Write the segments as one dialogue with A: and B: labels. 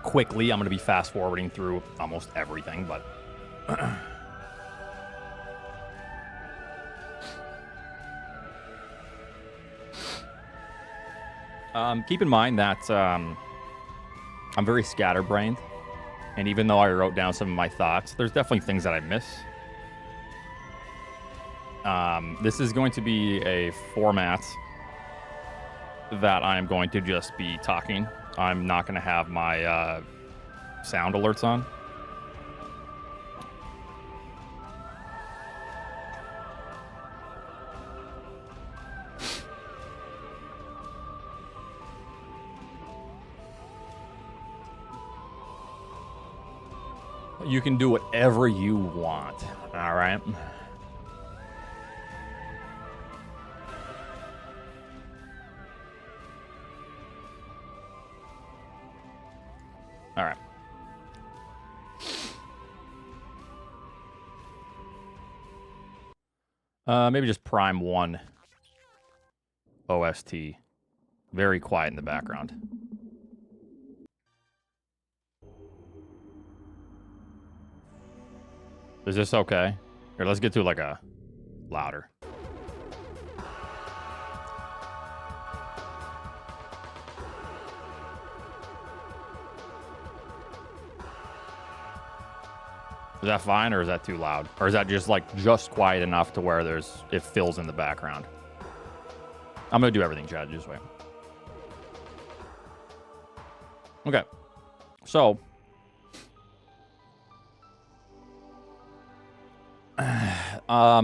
A: quickly. I'm going to be fast forwarding through almost everything, but keep in mind that I'm very scatterbrained, and even though I wrote down some of my thoughts, there's definitely things that I miss. This is going to be a format that I'm going to just be talking. I'm not going to have my sound alerts on. You can do whatever you want, all right? All right. Maybe just prime 1 OST. Very quiet in the background. Is this okay? Here, let's get to like a louder. Is that fine, or is that too loud? Or is that just like just quiet enough to where it fills in the background? I'm gonna do everything, Chad. Just wait. Okay. So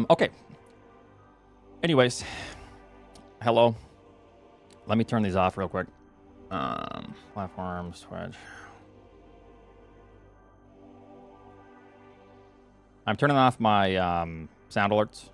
A: okay. Anyways, hello. Let me turn these off real quick. Platforms, Twitch. I'm turning off my sound alerts.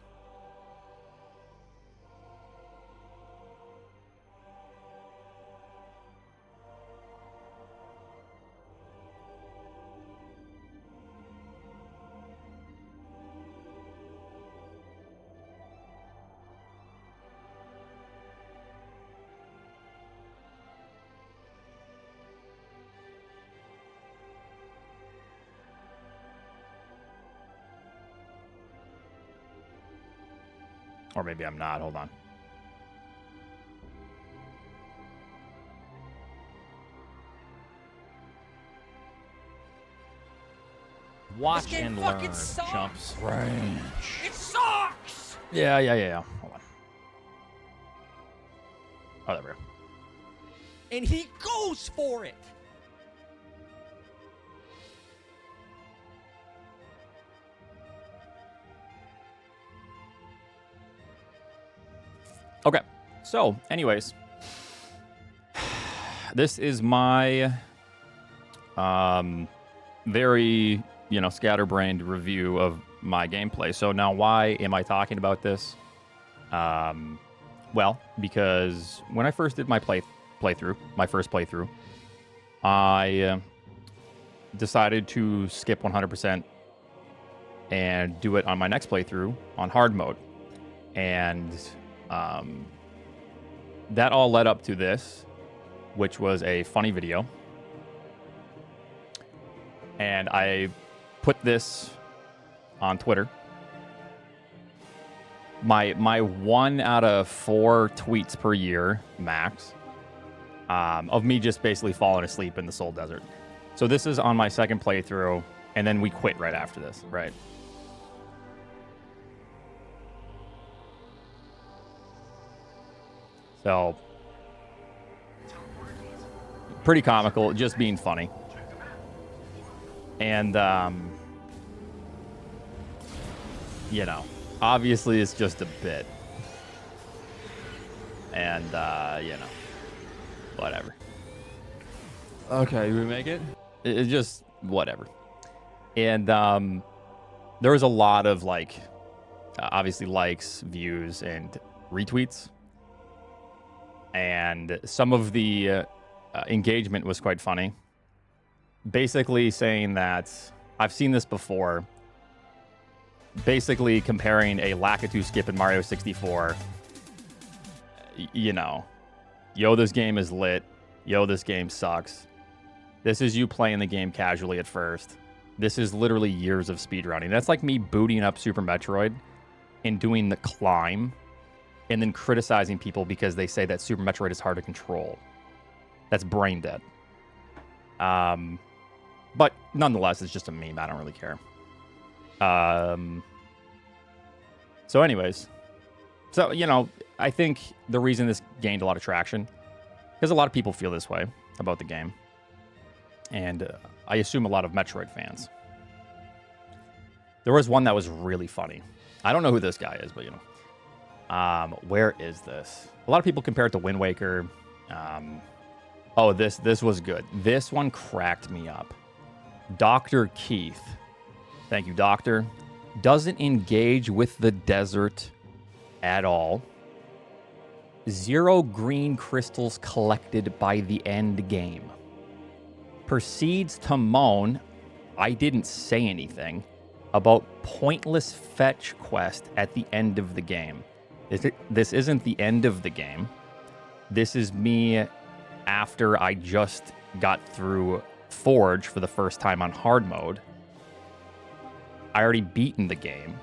A: Or maybe I'm not. Hold on. Watch and learn, chumps. Range.
B: It sucks!
A: Yeah. Hold on. Oh, there we go.
B: And he goes for it!
A: Okay, so anyways, this is my very, scatterbrained review of my gameplay. So now why am I talking about this? Well, because when I first did my playthrough, my first playthrough, I decided to skip 100% and do it on my next playthrough on hard mode. And that all led up to this, which was a funny video. And I put this on Twitter. My 1 out of 4 tweets per year, max, of me just basically falling asleep in the Soul Desert. So this is on my second playthrough, and then we quit right after this, right? So, pretty comical, just being funny. And, obviously it's just a bit. And, whatever. Okay, we make it? It's just whatever. And, there was a lot of, obviously likes, views, and retweets. And some of the engagement was quite funny. Basically saying that I've seen this before. Basically comparing a Lakitu skip in Mario 64. Yo, this game is lit. Yo, this game sucks. This is you playing the game casually at first. This is literally years of speedrunning. That's like me booting up Super Metroid and doing the climb and then criticizing people because they say that Super Metroid is hard to control. That's brain dead. But nonetheless, it's just a meme. I don't really care. So anyways, so, you know, I think the reason this gained a lot of traction, because a lot of people feel this way about the game. And I assume a lot of Metroid fans. There was one that was really funny. I don't know who this guy is, but, you know. Where is this? A lot of people compare it to Wind Waker. Oh, this was good. This one cracked me up. Dr. Keith. Thank you, Doctor. Doesn't engage with the desert at all. 0 green crystals collected by the end game. Proceeds to moan, I didn't say anything, about pointless fetch quest at the end of the game. This isn't the end of the game. This is me after I just got through Forge for the first time on hard mode. I already beaten the game.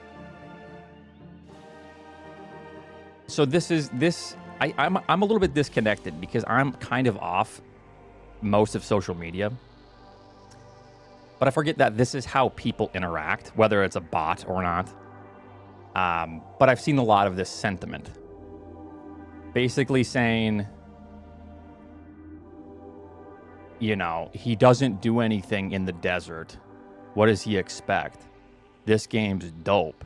A: So I'm a little bit disconnected because I'm kind of off most of social media. But I forget that this is how people interact, whether it's a bot or not. But I've seen a lot of this sentiment. Basically saying, you know, he doesn't do anything in the desert. What does he expect? This game's dope.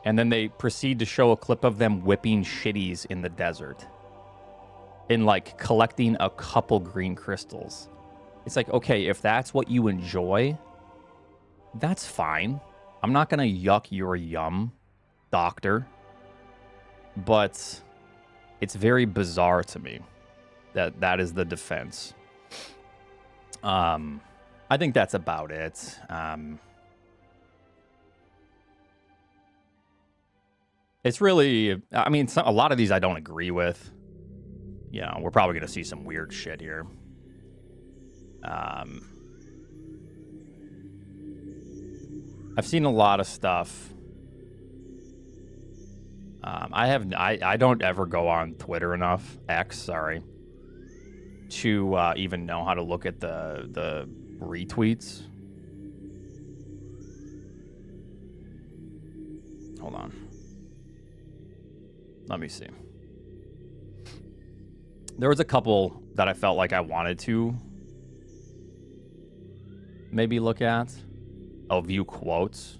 A: And then they proceed to show a clip of them whipping shitties in the desert. And, like, collecting a couple green crystals. It's like, okay, if that's what you enjoy, that's fine. I'm not going to yuck your yum, Doctor. But it's very bizarre to me that is the defense. I think that's about it. It's really, I mean, a lot of these I don't agree with. You know, we're probably going to see some weird shit here. I've seen a lot of stuff. I don't ever go on Twitter enough, X, sorry, to even know how to look at the retweets. Hold on. Let me see. There was a couple that I felt like I wanted to maybe look at. Oh, view quotes.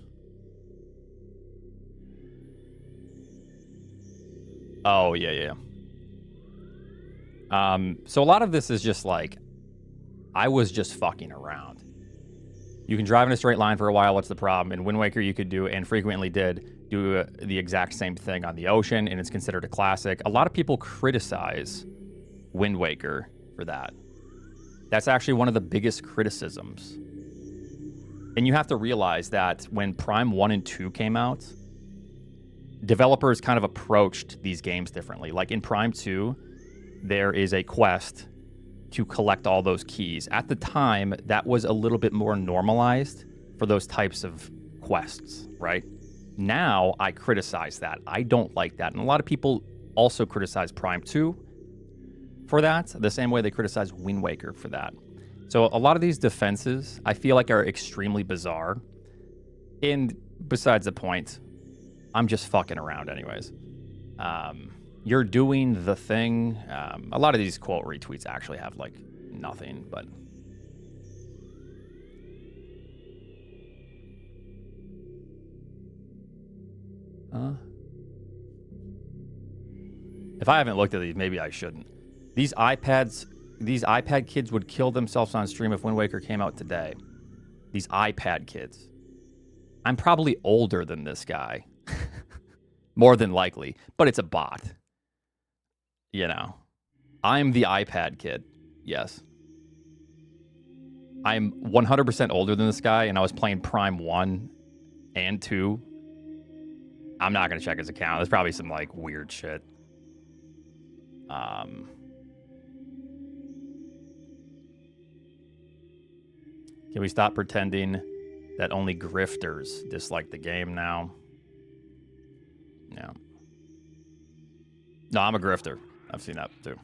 A: Oh, yeah. So a lot of this is just like, I was just fucking around. You can drive in a straight line for a while. What's the problem? In Wind Waker, you could do, and frequently did, do the exact same thing on the ocean, and it's considered a classic. A lot of people criticize Wind Waker for that. That's actually one of the biggest criticisms. And you have to realize that when Prime 1 and 2 came out, developers kind of approached these games differently. Like in Prime 2, there is a quest to collect all those keys. At the time, that was a little bit more normalized for those types of quests, right? Now, I criticize that. I don't like that. And a lot of people also criticize Prime 2 for that, the same way they criticize Wind Waker for that. So a lot of these defenses, I feel like, are extremely bizarre. And besides the point, I'm just fucking around anyways. You're doing the thing. A lot of these quote retweets actually have, like, nothing, but... If I haven't looked at these, maybe I shouldn't. These iPad kids would kill themselves on stream if Wind Waker came out today. These iPad kids. I'm probably older than this guy. More than likely. But it's a bot. You know. I'm the iPad kid. Yes. I'm 100% older than this guy, and I was playing Prime 1 and 2. I'm not going to check his account. There's probably some, like, weird shit. Can we stop pretending that only grifters dislike the game now? Yeah. No, I'm a grifter. I've seen that too.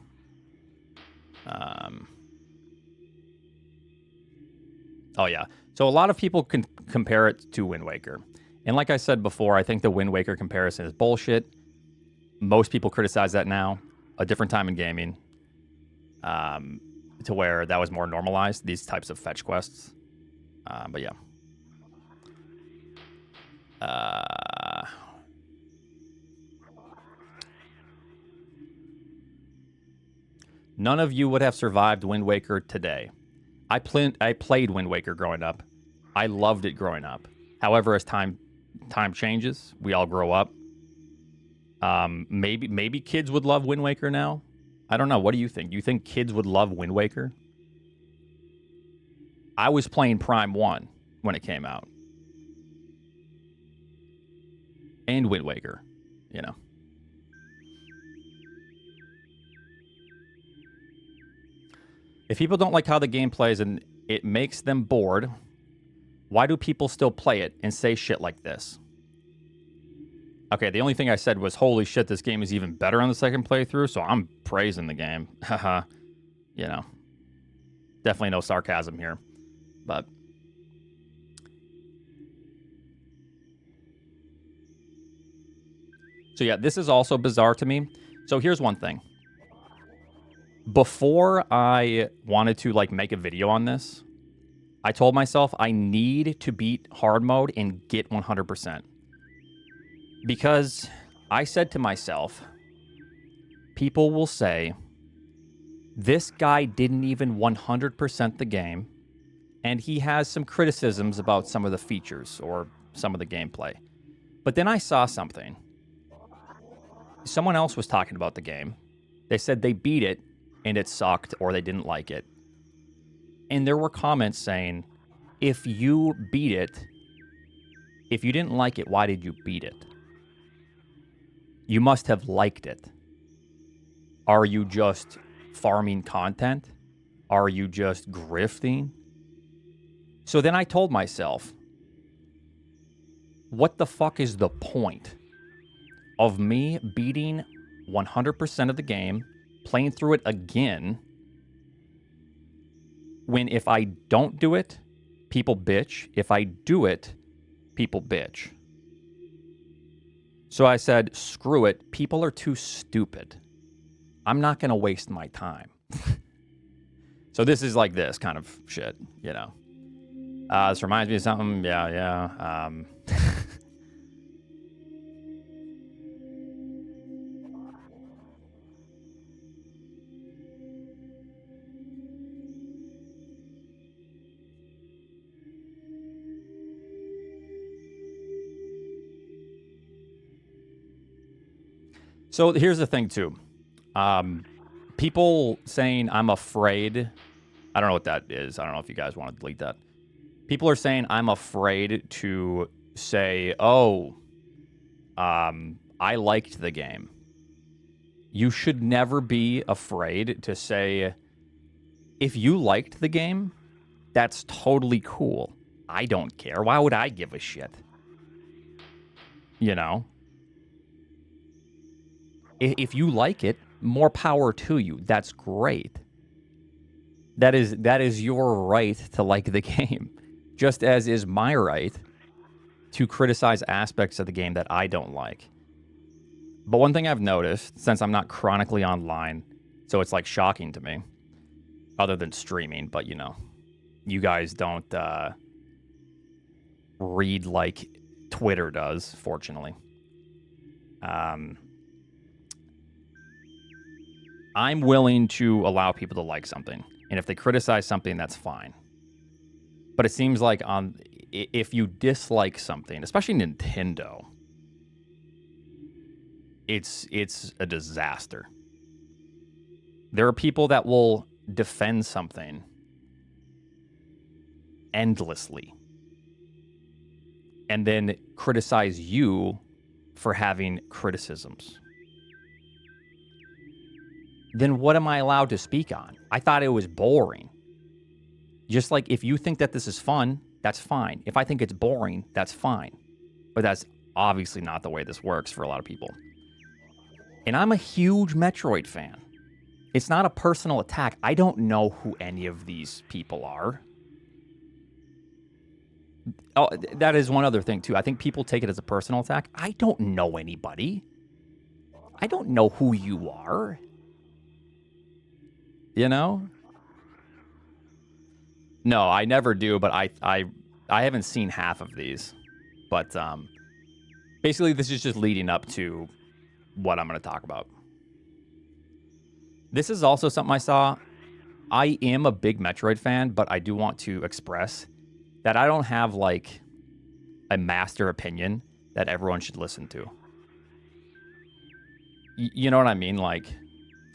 A: Oh, yeah. So a lot of people can compare it to Wind Waker. And like I said before, I think the Wind Waker comparison is bullshit. Most people criticize that now. A different time in gaming. To where that was more normalized, these types of fetch quests. But yeah. None of you would have survived Wind Waker today. I played Wind Waker growing up. I loved it growing up. However, as time changes, we all grow up. Maybe kids would love Wind Waker now. I don't know. What do you think? Do you think kids would love Wind Waker? I was playing Prime 1 when it came out. And Wind Waker, you know. If people don't like how the game plays and it makes them bored, why do people still play it and say shit like this? Okay, the only thing I said was, holy shit, this game is even better on the second playthrough, so I'm praising the game. Haha. You know. Definitely no sarcasm here. But so yeah, this is also bizarre to me. So here's one thing. Before I wanted to like make a video on this, I told myself I need to beat hard mode and get 100%. Because I said to myself, people will say, this guy didn't even 100% the game, and he has some criticisms about some of the features or some of the gameplay. But then I saw something. Someone else was talking about the game. They said they beat it, and it sucked, or they didn't like it. And there were comments saying, if you beat it, if you didn't like it, why did you beat it? You must have liked it. Are you just farming content? Are you just grifting? So then I told myself, what the fuck is the point of me beating 100% of the game, playing through it again, when if I don't do it, people bitch. If I do it, people bitch. So I said, screw it. People are too stupid. I'm not going to waste my time. So this is like this kind of shit, you know. This reminds me of something. Yeah. So here's the thing, too. People saying I'm afraid. I don't know what that is. I don't know if you guys want to delete that. People are saying I'm afraid to say, oh, I liked the game. You should never be afraid to say, if you liked the game, that's totally cool. I don't care. Why would I give a shit? You know? If you like it, more power to you. That's great. That is your right to like the game. Just as is my right to criticize aspects of the game that I don't like. But one thing I've noticed, since I'm not chronically online, so it's like shocking to me, other than streaming, but you know, you guys don't read like Twitter does, fortunately. I'm willing to allow people to like something. And if they criticize something, that's fine. But it seems like if you dislike something, especially Nintendo, it's a disaster. There are people that will defend something endlessly and then criticize you for having criticisms. Then what am I allowed to speak on? I thought it was boring. Just like if you think that this is fun, that's fine. If I think it's boring, that's fine. But that's obviously not the way this works for a lot of people. And I'm a huge Metroid fan. It's not a personal attack. I don't know who any of these people are. Oh, that is one other thing, too. I think people take it as a personal attack. I don't know anybody. I don't know who you are. You know? No, I never do, but I haven't seen half of these. But basically, this is just leading up to what I'm going to talk about. This is also something I saw. I am a big Metroid fan, but I do want to express that I don't have, like, a master opinion that everyone should listen to. You know what I mean? Like,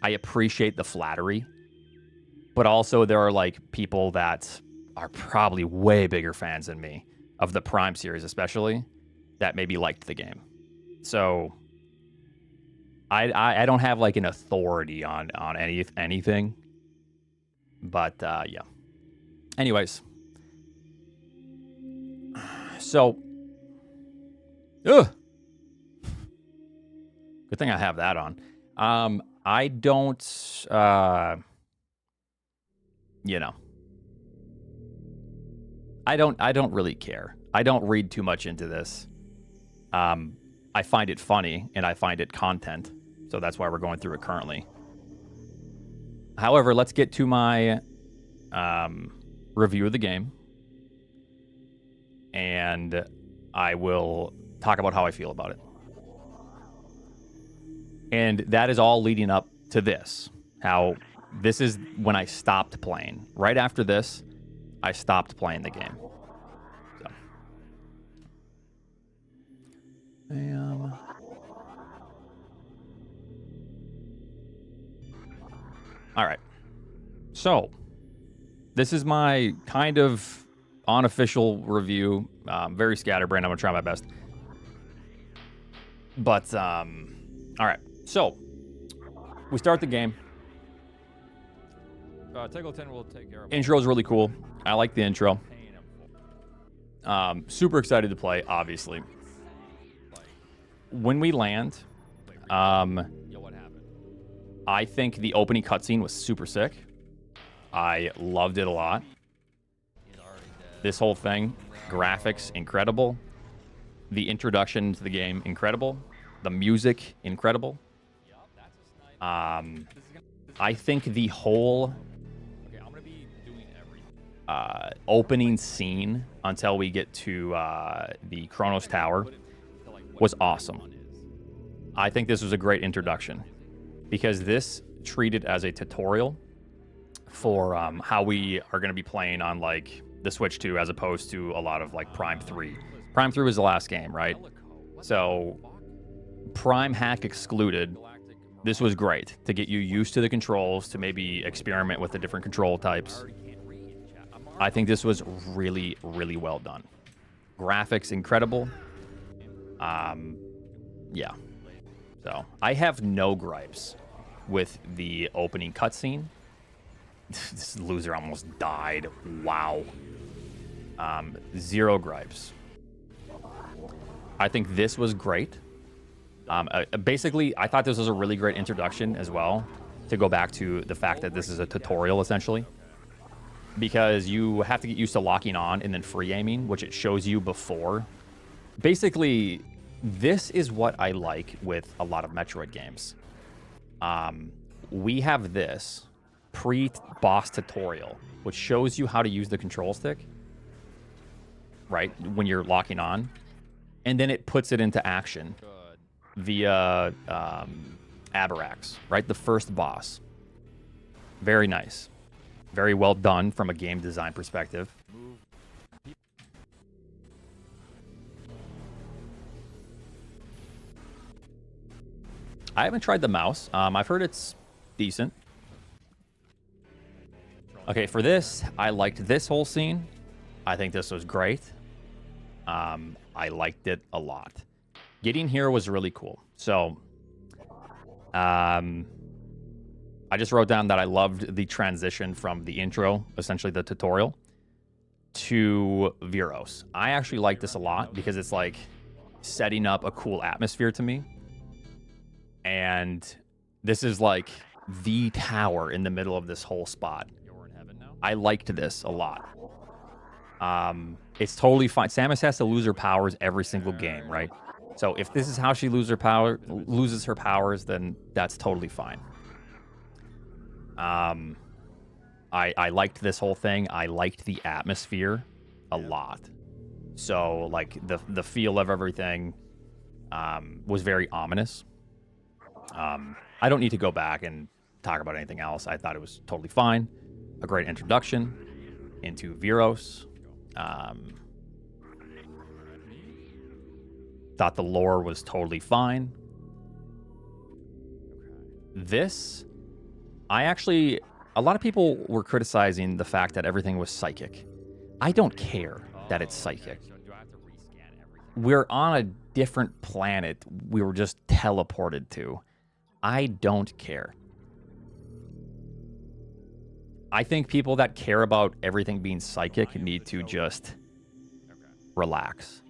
A: I appreciate the flattery, but also there are, like, people that are probably way bigger fans than me, of the Prime series especially, that maybe liked the game. So I don't have, like, an authority on anything. But, yeah. Anyways. So. Ugh. Good thing I have that on. I don't, you know. I don't really care. I don't read too much into this. I find it funny, and I find it content. So that's why we're going through it currently. However, let's get to my review of the game. And I will talk about how I feel about it. And that is all leading up to this. How this is when I stopped playing. Right after this, I stopped playing the game. So. All right. So, this is my kind of unofficial review. Very scatterbrained. I'm going to try my best. But, all right. So, we start the game. Tickle 10 will take care of it. Intro is really cool. I like the intro. Super excited to play, obviously. When we land, I think the opening cutscene was super sick. I loved it a lot. This whole thing, graphics, incredible. The introduction to the game, incredible. The music, incredible. I think the whole opening scene until we get to the Kronos Tower was awesome. I think this was a great introduction because this treated as a tutorial for how we are going to be playing on like the Switch 2 as opposed to a lot of like Prime 3. Prime 3 was the last game, right? So Prime hack excluded. This was great to get you used to the controls, to maybe experiment with the different control types. I think this was really, really well done. Graphics incredible. Yeah. So I have no gripes with the opening cutscene. This loser almost died. Wow. Zero gripes. I think this was great. Basically, I thought this was a really great introduction as well, to go back to the fact that this is a tutorial, essentially. Because you have to get used to locking on and then free aiming, which it shows you before. Basically, this is what I like with a lot of Metroid games. We have this pre-boss tutorial, which shows you how to use the control stick, right, when you're locking on. And then it puts it into action via Abarax, right, the first boss. Very nice. Very well done from a game design perspective. I haven't tried the mouse. I've heard it's decent. Okay, for this, I liked this whole scene. I think this was great. I liked it a lot. Getting here was really cool. So, I just wrote down that I loved the transition from the intro, essentially the tutorial, to Veros. I actually like this a lot because it's like setting up a cool atmosphere to me. And this is like the tower in the middle of this whole spot. I liked this a lot. It's totally fine. Samus has to lose her powers every single game, right? So if this is how she loses her powers, then that's totally fine. I liked this whole thing. I liked the atmosphere a lot. So like the feel of everything was very ominous. I don't need to go back and talk about anything else. I thought it was totally fine. A great introduction into Veros. Thought the lore was totally fine. This, a lot of people were criticizing the fact that everything was psychic. I don't care that it's psychic. We're on a different planet we were just teleported to. I don't care. I think people that care about everything being psychic need to just relax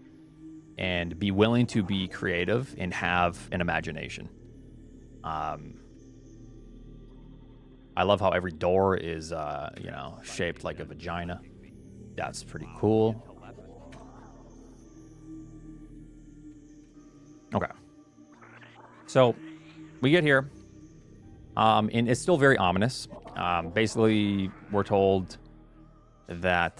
A: and be willing to be creative and have an imagination. I love how every door is, shaped like a vagina. That's pretty cool. Okay. So, we get here. And it's still very ominous. Basically, we're told that,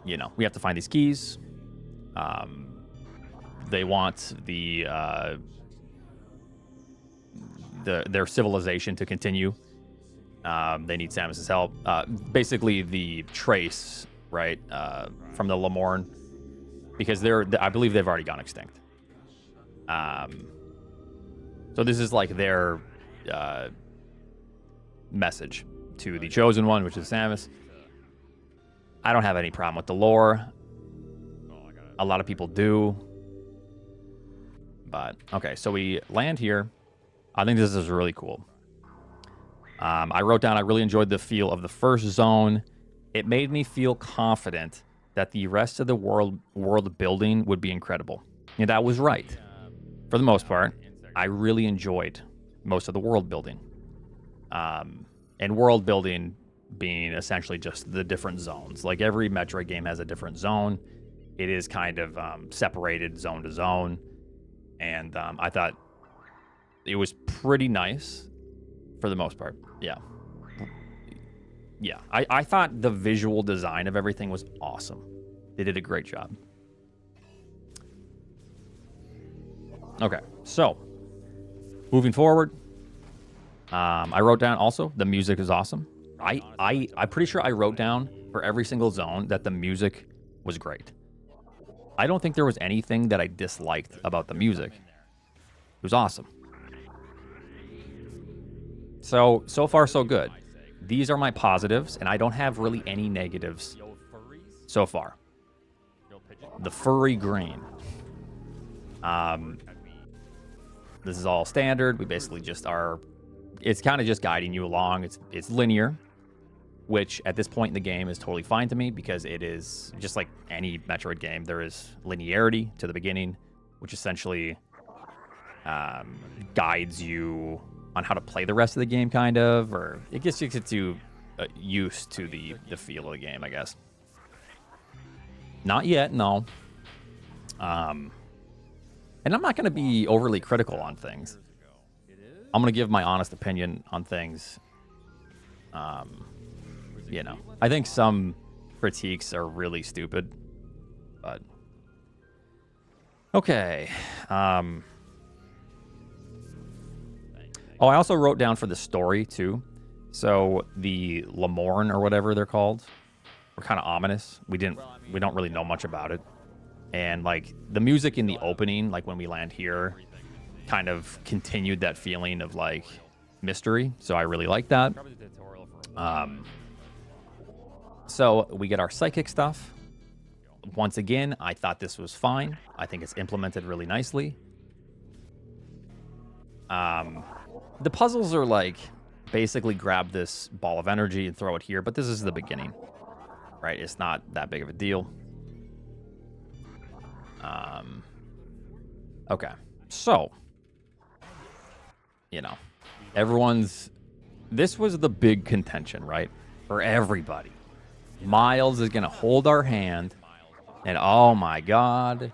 A: we have to find these keys. They want their civilization to continue. They need Samus's help. Basically, the trace, right, from the Lamorne, because I believe they've already gone extinct. So this is like their message to the Chosen One, which is Samus. I don't have any problem with the lore. A lot of people do. But, okay, so we land here. I think this is really cool. I wrote down I really enjoyed the feel of the first zone. It made me feel confident that the rest of the world building would be incredible. And that was right. For the most part, I really enjoyed most of the world building. And world building being essentially just the different zones. Like every Metroid game has a different zone. It is kind of separated zone to zone. And I thought it was pretty nice for the most part. Yeah. Yeah. I thought the visual design of everything was awesome. They did a great job. Okay, so moving forward, I wrote down also the music is awesome. I'm pretty sure I wrote down for every single zone that the music was great. I don't think there was anything that I disliked about the music. It was awesome. So far so good. These are my positives, and I don't have really any negatives so far. The furry green. This is all standard. We basically just are... It's kind of just guiding you along. It's linear, which at this point in the game is totally fine to me because it is just like any Metroid game. There is linearity to the beginning, which essentially guides you on how to play the rest of the game, kind of, or it gets you to used to the feel of the game, I guess. Not yet, no. And I'm not going to be overly critical on things. I'm going to give my honest opinion on things. I think some critiques are really stupid, but okay. I also wrote down for the story too. So the Lamorne or whatever they're called were kind of ominous. We don't really know much about it. And like the music in the opening, like when we land here, kind of continued that feeling of like mystery. So I really like that. So we get our psychic stuff. Once again, I thought this was fine. I think it's implemented really nicely. The puzzles are like basically grab this ball of energy and throw it here, but this is the beginning, right? It's not that big of a deal. Okay, so, you know, this was the big contention, right? For everybody. Miles is going to hold our hand, and oh my god,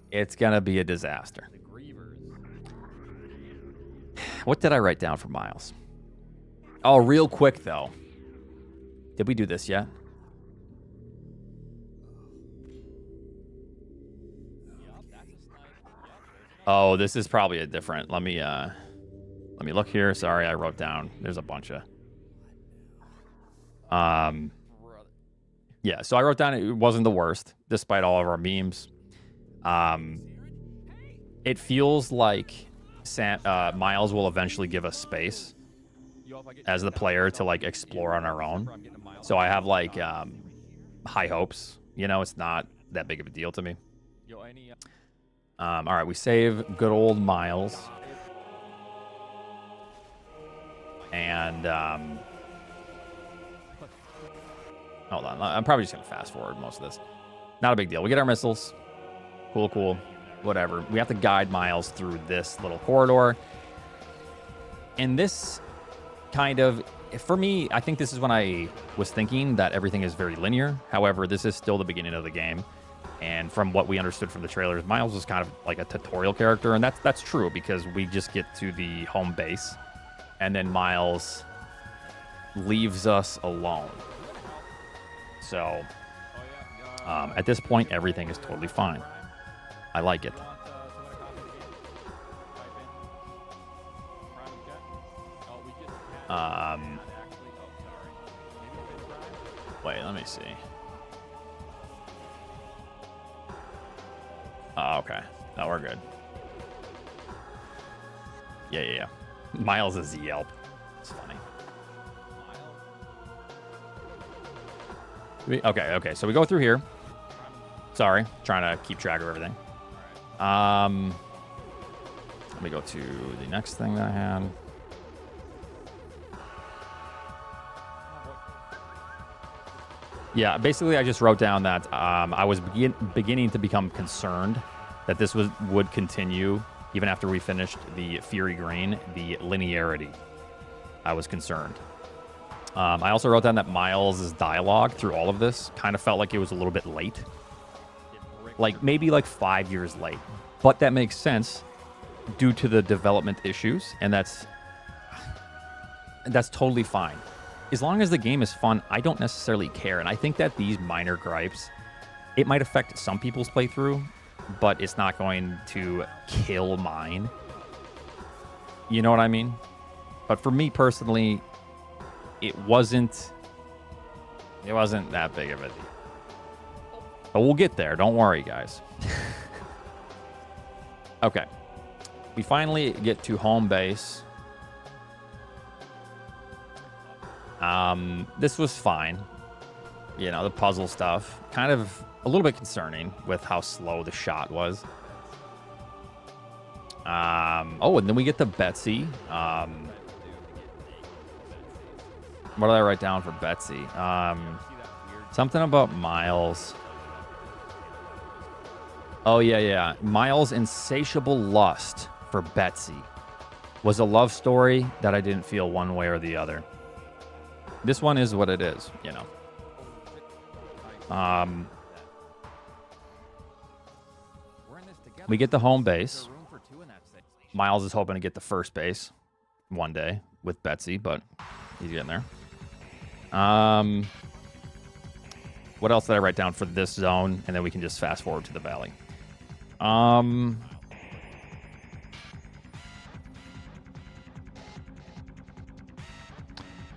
A: it's going to be a disaster. What did I write down for Miles? Oh, real quick, though. Did we do this yet? Oh, this is probably a different. Let me look here. Sorry, I wrote down. There's a bunch of. Yeah, so I wrote down it wasn't the worst, despite all of our memes. It feels like Miles will eventually give us space as the player to like explore on our own. So I have like high hopes. You know, it's not that big of a deal to me. All right, we save good old Miles. And hold on, I'm probably just gonna fast forward most of this. Not a big deal. We get our missiles. Cool, whatever. We have to guide Miles through this little corridor. And this kind of, for me, I think this is when I was thinking that everything is very linear. However, this is still the beginning of the game. And from what we understood from the trailers, Miles is kind of like a tutorial character. And that's true because we just get to the home base. And then Miles leaves us alone. So, at this point, everything is totally fine. I like it. Wait, let me see. Oh, okay. No, we're good. Yeah. Miles is Yelp. It's funny. Okay. So we go through here. Sorry, trying to keep track of everything. Let me go to the next thing that I had. Yeah, basically I just wrote down that I was beginning to become concerned that this would continue even after we finished the Fury Green, the linearity. I was concerned. I also wrote down that Miles' dialogue through all of this kind of felt like it was a little bit late. Like maybe like 5 years late. But that makes sense due to the development issues, and that's totally fine. As long as the game is fun, I don't necessarily care. And I think that these minor gripes, it might affect some people's playthrough, but it's not going to kill mine. You know what I mean? But for me personally, it wasn't that big of a deal. But we'll get there. Don't worry, guys. Okay. We finally get to home base. This was fine. You know, the puzzle stuff. Kind of a little bit concerning with how slow the shot was. Oh, and then we get to Betsy. What did I write down for Betsy? Something about Miles. Oh, yeah. Miles' insatiable lust for Betsy was a love story that I didn't feel one way or the other. This one is what it is, you know. We get the home base. Miles is hoping to get the first base one day with Betsy, but he's getting there. What else did I write down for this zone? And then we can just fast forward to the valley.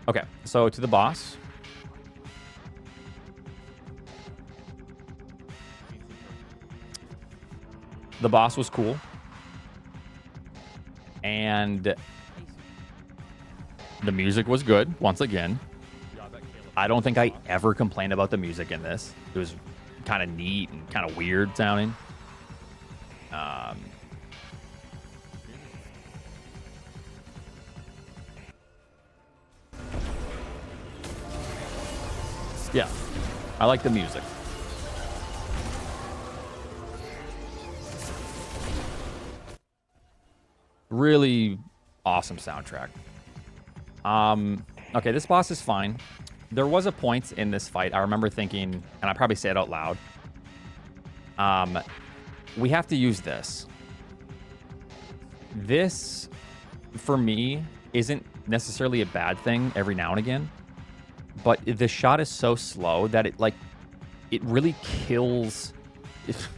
A: Okay, so to the boss. The boss was cool. And the music was good, once again. I don't think I ever complained about the music in this. It was kind of neat and kind of weird sounding. Yeah, I like the music. Really awesome soundtrack. Okay, this boss is fine. There was a point in this fight I remember thinking, and I probably say it out loud. We have to use this. This, for me, isn't necessarily a bad thing every now and again, but the shot is so slow that it really kills.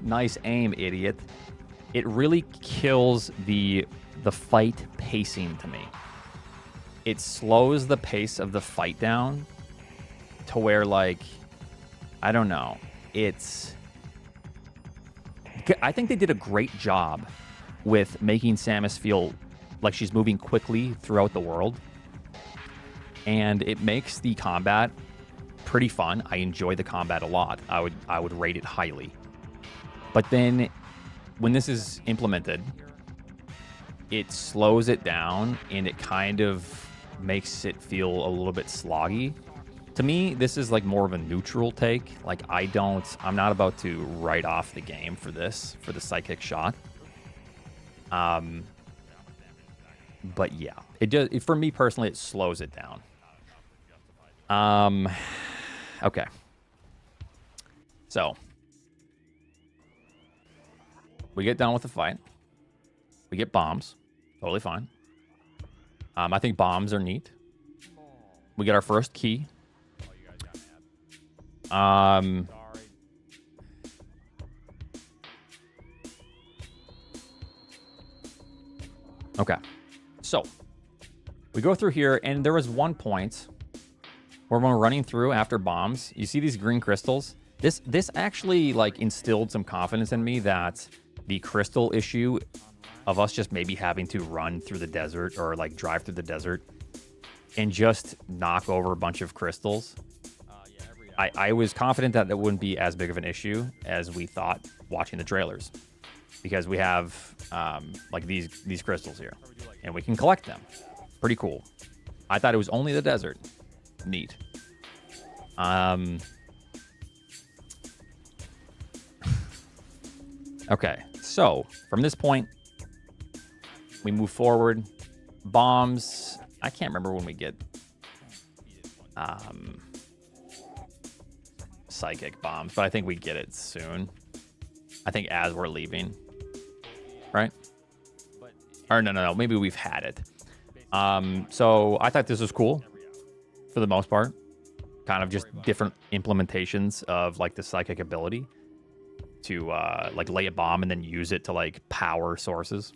A: Nice aim, idiot. It really kills the fight pacing to me. It slows the pace of the fight down to where, like, I don't know. I think they did a great job with making Samus feel like she's moving quickly throughout the world. And it makes the combat pretty fun. I enjoy the combat a lot. I would rate it highly. But then when this is implemented, it slows it down and it kind of makes it feel a little bit sloggy. To me, this is like more of a neutral take. Like, I'm not about to write off the game for this, for the psychic shot. But yeah, for me personally, it slows it down. Okay. So we get done with the fight. We get bombs. Totally fine. I think bombs are neat. We get our first key. Okay. So we go through here, and there was one point where when we're running through after bombs, you see these green crystals. This actually like instilled some confidence in me that the crystal issue of us just maybe having to run through the desert or like drive through the desert and just knock over a bunch of crystals. I was confident that that wouldn't be as big of an issue as we thought watching the trailers, because we have like these crystals here and we can collect them. Pretty cool. I thought it was only the desert. Neat. Okay, so from this point, we move forward. Bombs. I can't remember when we get psychic bombs, but I think we get it soon. I think as we're leaving, right? Or no. Maybe we've had it. So I thought this was cool for the most part. Kind of just different implementations of like the psychic ability to like lay a bomb and then use it to like power sources.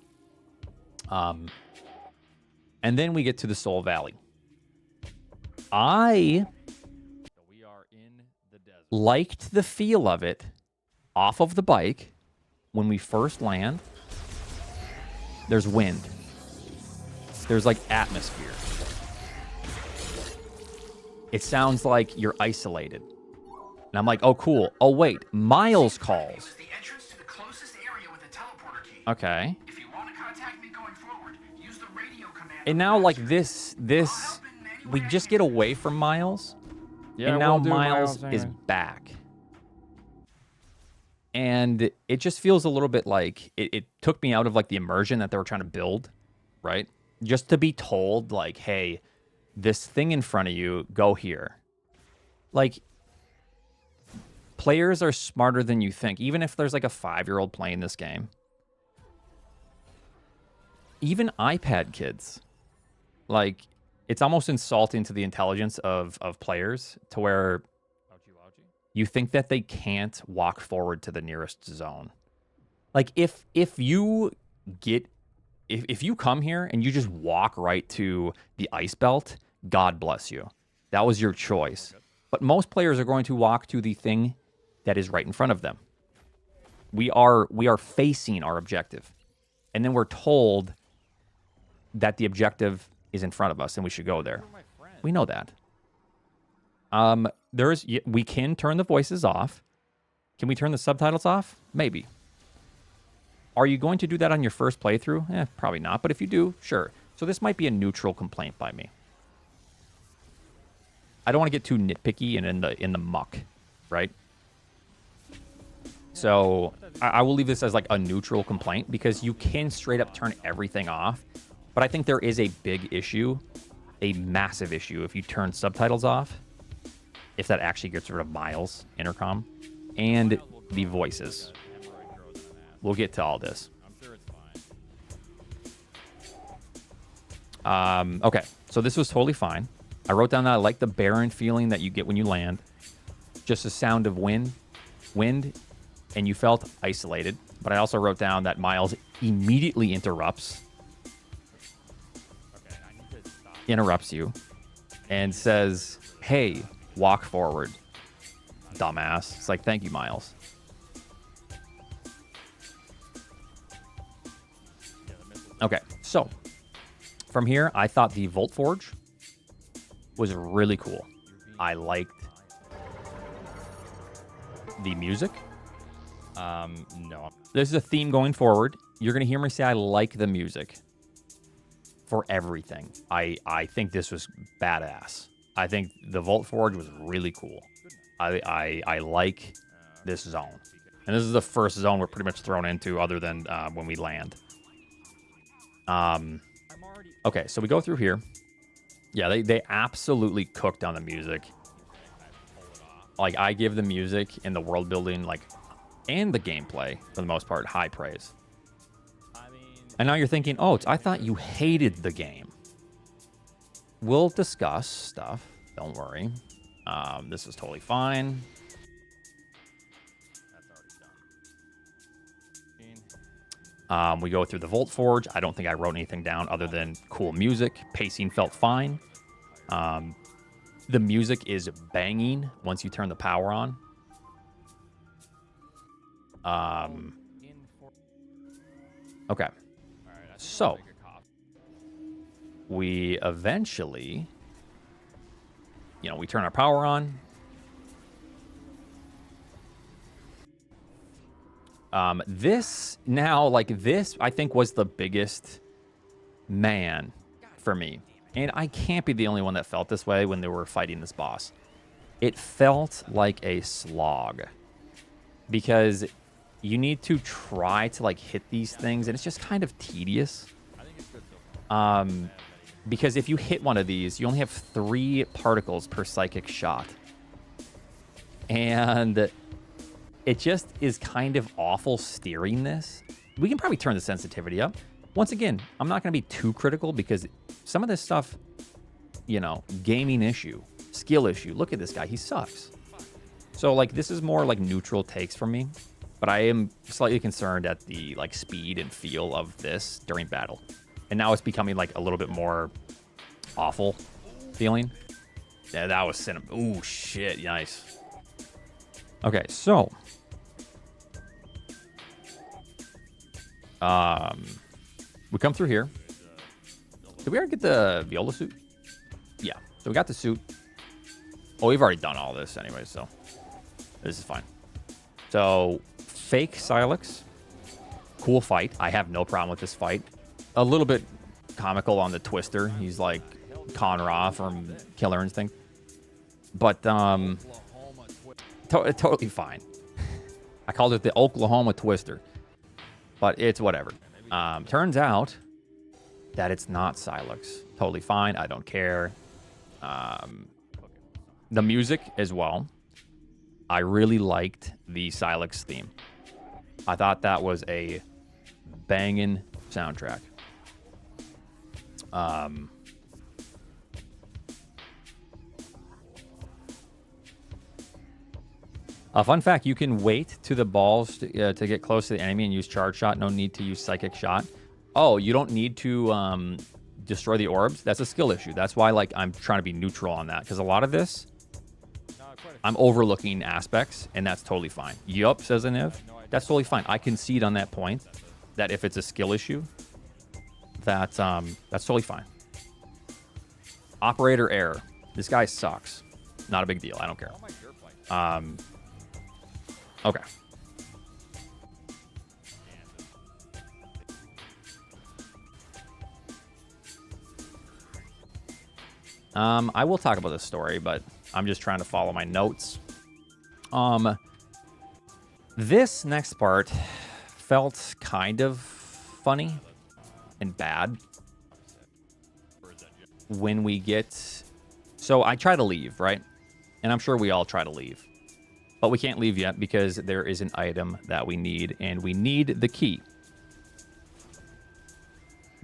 A: And then we get to the Soul Valley. I liked the feel of it off of the bike when we first land. There's wind. There's like atmosphere. It sounds like you're isolated. And I'm like, oh, cool. Oh, wait. Miles calls. Okay. And now, like, this, we just get away from Miles.
C: Yeah,
A: and now
C: we'll do
A: Miles is
C: anyway.
A: back. And it just feels a little bit like it took me out of, like, the immersion that they were trying to build, right? Just to be told, like, hey, this thing in front of you, go here. Like, players are smarter than you think. Even if there's, like, a 5-year-old playing this game. Even iPad kids. Like, it's almost insulting to the intelligence of players to where you think that they can't walk forward to the nearest zone. Like, if you come here and you just walk right to the ice belt, God bless you. That was your choice. But most players are going to walk to the thing that is right in front of them. We are facing our objective. And then we're told that the objective is in front of us and we should go there. We know that. We can turn the voices off. Can we turn the subtitles off? Maybe. Are you going to do that on your first playthrough? Probably not, but if you do, sure. So this might be a neutral complaint by me. I don't want to get too nitpicky and in the muck, right? So I will leave this as like a neutral complaint because you can straight up turn everything off. But I think there is a big issue, a massive issue, if you turn subtitles off, if that actually gets rid of Miles' intercom, and the voices. We'll get to all this. Okay, so this was totally fine. I wrote down that I like the barren feeling that you get when you land. Just a sound of wind, and you felt isolated. But I also wrote down that Miles immediately interrupts you and says, hey, walk forward, dumbass. It's like, thank you, Miles. Okay, so from here, I thought the Volt Forge was really cool. I liked the music. No. This is a theme going forward. You're going to hear me say I like the music for everything. I think this was badass. I think the Volt Forge was really cool. I like this zone. And this is the first zone we're pretty much thrown into other than when we land. Okay, so we go through here. Yeah, they absolutely cooked on the music. Like, I give the music and the world building, like, and the gameplay, for the most part, high praise. And now you're thinking, oh, I thought you hated the game. We'll discuss stuff. Don't worry. This is totally fine. We go through the Volt Forge. I don't think I wrote anything down other than cool music. Pacing felt fine. The music is banging once you turn the power on. Okay. So, we eventually, we turn our power on. This, I think, was the biggest man for me. And I can't be the only one that felt this way when they were fighting this boss. It felt like a slog. Because you need to try to, hit these things, and it's just kind of tedious. Because if you hit one of these, you only have 3 particles per psychic shot. And it just is kind of awful steering this. We can probably turn the sensitivity up. Once again, I'm not going to be too critical because some of this stuff, gaming issue, skill issue. Look at this guy. He sucks. So, this is more neutral takes from me. But I am slightly concerned at the, speed and feel of this during battle. And now it's becoming, a little bit more awful feeling. Yeah, that was cinema. Ooh, shit. Nice. Okay, so. We come through here. Did we already get the Viola suit? Yeah. So we got the suit. Oh, we've already done all this anyway, so this is fine. So, fake Silex. Cool fight. I have no problem with this fight. A little bit comical on the Twister. He's like Conra from Killer Instinct. But, totally fine. I called it the Oklahoma Twister. But it's whatever. Turns out that it's not Silex. Totally fine. I don't care. The music as well. I really liked the Silex theme. I thought that was a banging soundtrack. A fun fact, you can wait to the balls to get close to the enemy and use charge shot. No need to use psychic shot. Oh, you don't need to destroy the orbs? That's a skill issue. That's why I'm trying to be neutral on that. Because a lot of this, I'm overlooking aspects, and that's totally fine. Yup, says Aniv. That's totally fine. I concede on that point that if it's a skill issue, that's totally fine. Operator error. This guy sucks. Not a big deal. I don't care. Okay. I will talk about this story, but I'm just trying to follow my notes. This next part felt kind of funny and bad when we get... So I try to leave, right? And I'm sure we all try to leave. But we can't leave yet because there is an item that we need, and we need the key.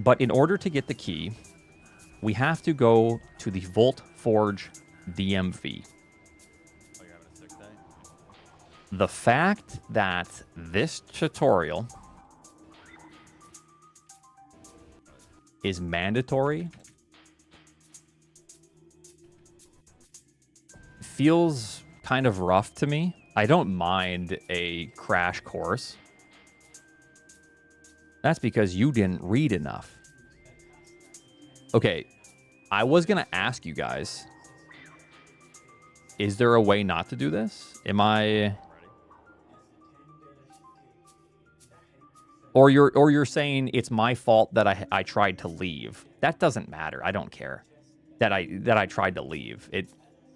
A: But in order to get the key, we have to go to the Volt Forge DMV. The fact that this tutorial is mandatory feels kind of rough to me. I don't mind a crash course. That's because you didn't read enough. Okay, I was going to ask you guys, is there a way not to do this? Am I... Or you're saying it's my fault that I tried to leave. That doesn't matter. I don't care that I tried to leave.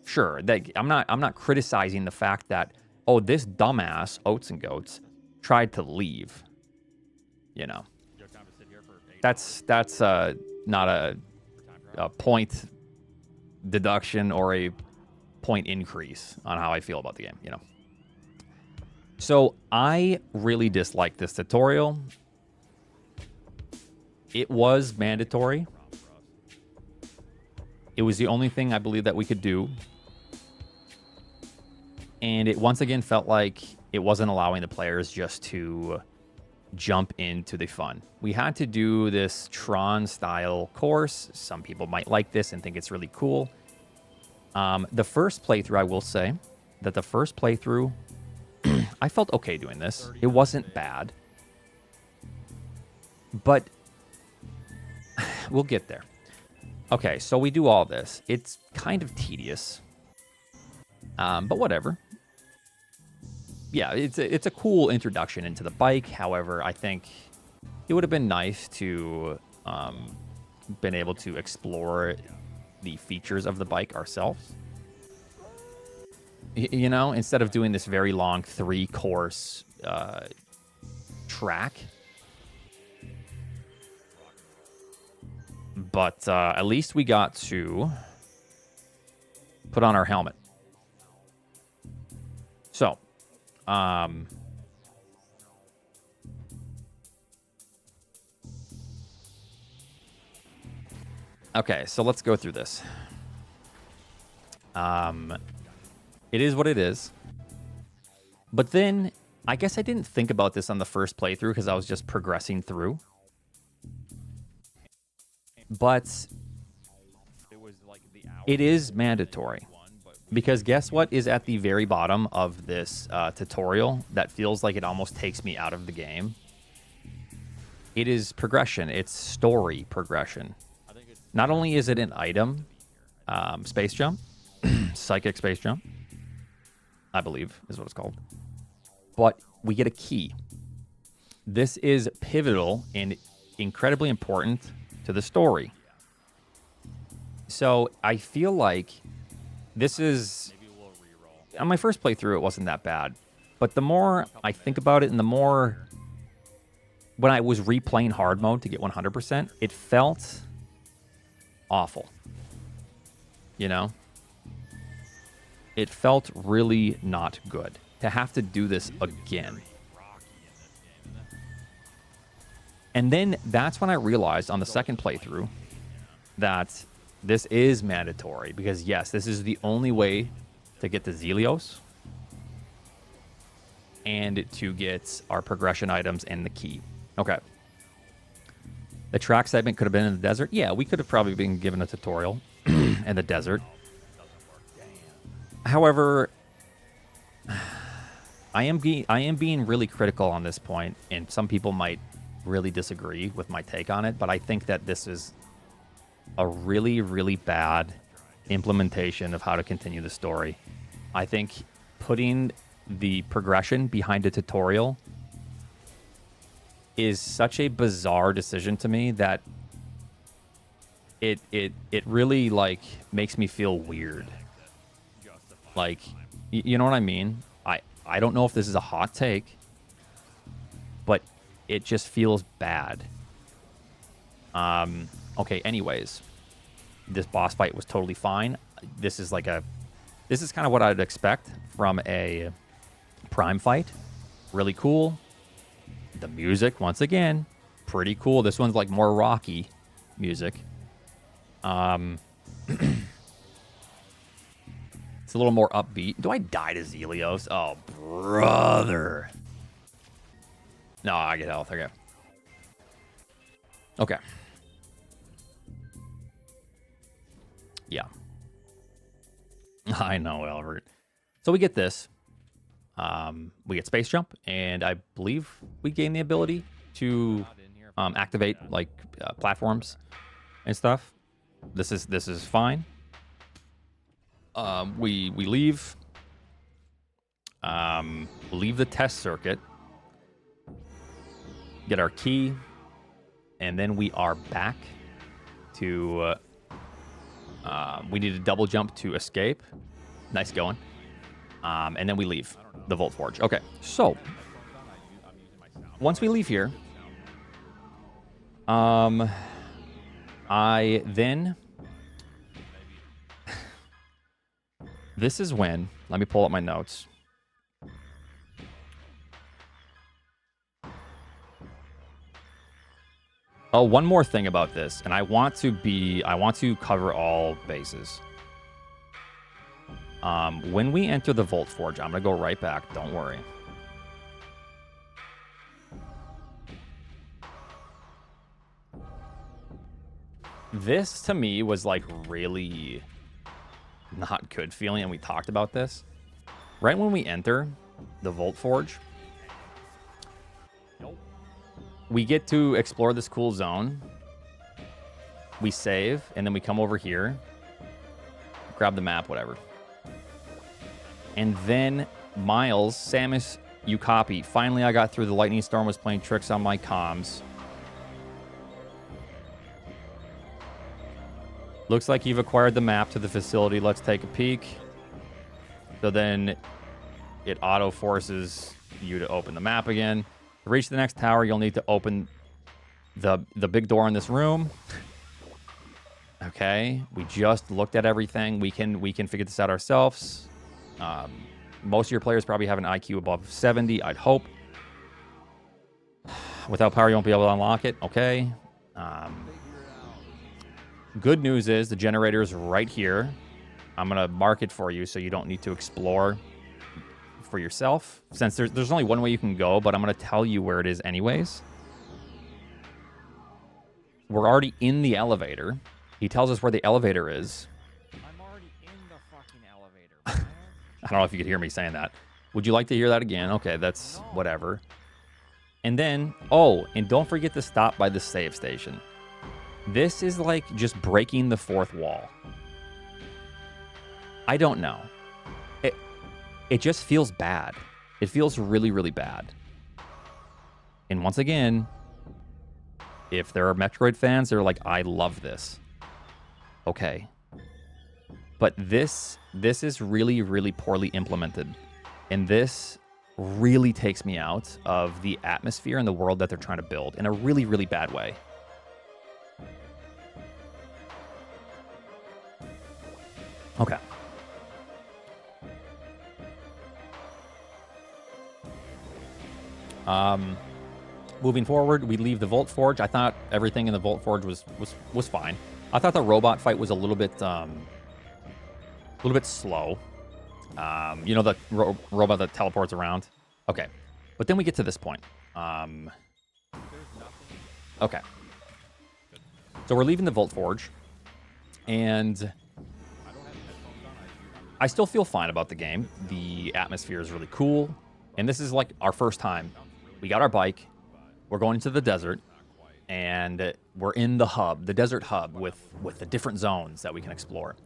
A: Sure, that I'm not criticizing the fact that, oh, this dumbass Oatsngoats tried to leave. You know, that's not a point deduction or a point increase on how I feel about the game. You know. So I really dislike this tutorial. It was mandatory. It was the only thing I believe that we could do. And it once again felt like it wasn't allowing the players just to jump into the fun. We had to do this Tron-style course. Some people might like this and think it's really cool. The first playthrough, I will say that the first playthrough... I felt okay doing this. It wasn't bad. But we'll get there. Okay, so we do all this. It's kind of tedious. But whatever. Yeah, it's a cool introduction into the bike. However, I think it would have been nice to been able to explore the features of the bike ourselves. You know, instead of doing this very long 3-course track. But at least we got to put on our helmet. So, okay, so let's go through this. It is what it is. But then, I guess I didn't think about this on the first playthrough because I was just progressing through. But it is mandatory. Because guess what is at the very bottom of this tutorial that feels like it almost takes me out of the game? It is progression. It's story progression. Not only is it an item, space jump, psychic space jump, I believe is what it's called. But we get a key. This is pivotal and incredibly important to the story. So I feel like this is... On my first playthrough, it wasn't that bad. But the more I think about it and the more... When I was replaying hard mode to get 100%, it felt awful. You know? It felt really not good to have to do this again. And then that's when I realized on the second playthrough that this is mandatory. Because yes, this is the only way to get to Zelios and to get our progression items and the key. Okay. The track segment could have been in the desert. Yeah, we could have probably been given a tutorial in the desert. However, I am being really critical on this point, and some people might really disagree with my take on it, but I think that this is a really, really bad implementation of how to continue the story. I think putting the progression behind a tutorial is such a bizarre decision to me that it really like makes me feel weird. Like, you know what I mean? I don't know if this is a hot take, but it just feels bad. Okay, anyways. This boss fight was totally fine. This is kind of what I'd expect from a Prime fight. Really cool. The music, once again, pretty cool. This one's like more rocky music. It's a little more upbeat. Do I die to Zelios? Oh, brother. No, I get health. Okay. Okay. Yeah. I know, Albert. So we get this. We get space jump, and I believe we gain the ability to activate like platforms and stuff. This is fine. We leave. Leave the test circuit. Get our key, and then we are back to. We need a double jump to escape. Nice going. And then we leave the Vault Forge. Okay, so once we leave here, I then. This is when. Let me pull up my notes. Oh, one more thing about this, and I want to cover all bases. When we enter the Vault Forge, I'm gonna go right back. Don't worry. This to me was like really not good feeling, and we talked about this. Right when we enter the Vault Forge, we get to explore this cool zone. We save, and then we come over here, grab the map, whatever. And then Miles, Samus, you copy. Finally, I got through. The lightning storm was playing tricks on my comms. Looks like you've acquired the map to the facility. Let's take a peek. So then it auto forces you to open the map again. To reach the next tower, you'll need to open the big door in this room. Okay, we just looked at everything. We can figure this out ourselves. Most of your players probably have an IQ above 70, I'd hope. Without power, you won't be able to unlock it. Okay. Good news is the generator is right here. I'm going to mark it for you so you don't need to explore for yourself. Since there's only one way you can go, but I'm going to tell you where it is anyways. We're already in the elevator. He tells us where the elevator is.
B: I'm already in the fucking elevator, man.
A: I don't know if you could hear me saying that. Would you like to hear that again? Okay, that's whatever. And then, oh, and don't forget to stop by the save station. This is like just breaking the fourth wall. I don't know. It just feels bad. It feels really, really bad. And once again, if there are Metroid fans, they're like, I love this. Okay. But this is really, really poorly implemented. And this really takes me out of the atmosphere and the world that they're trying to build in a really, really bad way. Okay. Moving forward, we leave the Vault Forge. I thought everything in the Vault Forge was fine. I thought the robot fight was a little bit slow. You know, the robot that teleports around. Okay, but then we get to this point. Okay, so we're leaving the Vault Forge, and I still feel fine about the game. The atmosphere is really cool, and this is like our first time. We got our bike. We're going into the desert, and we're in the hub, the desert hub, with the different zones that we can explore.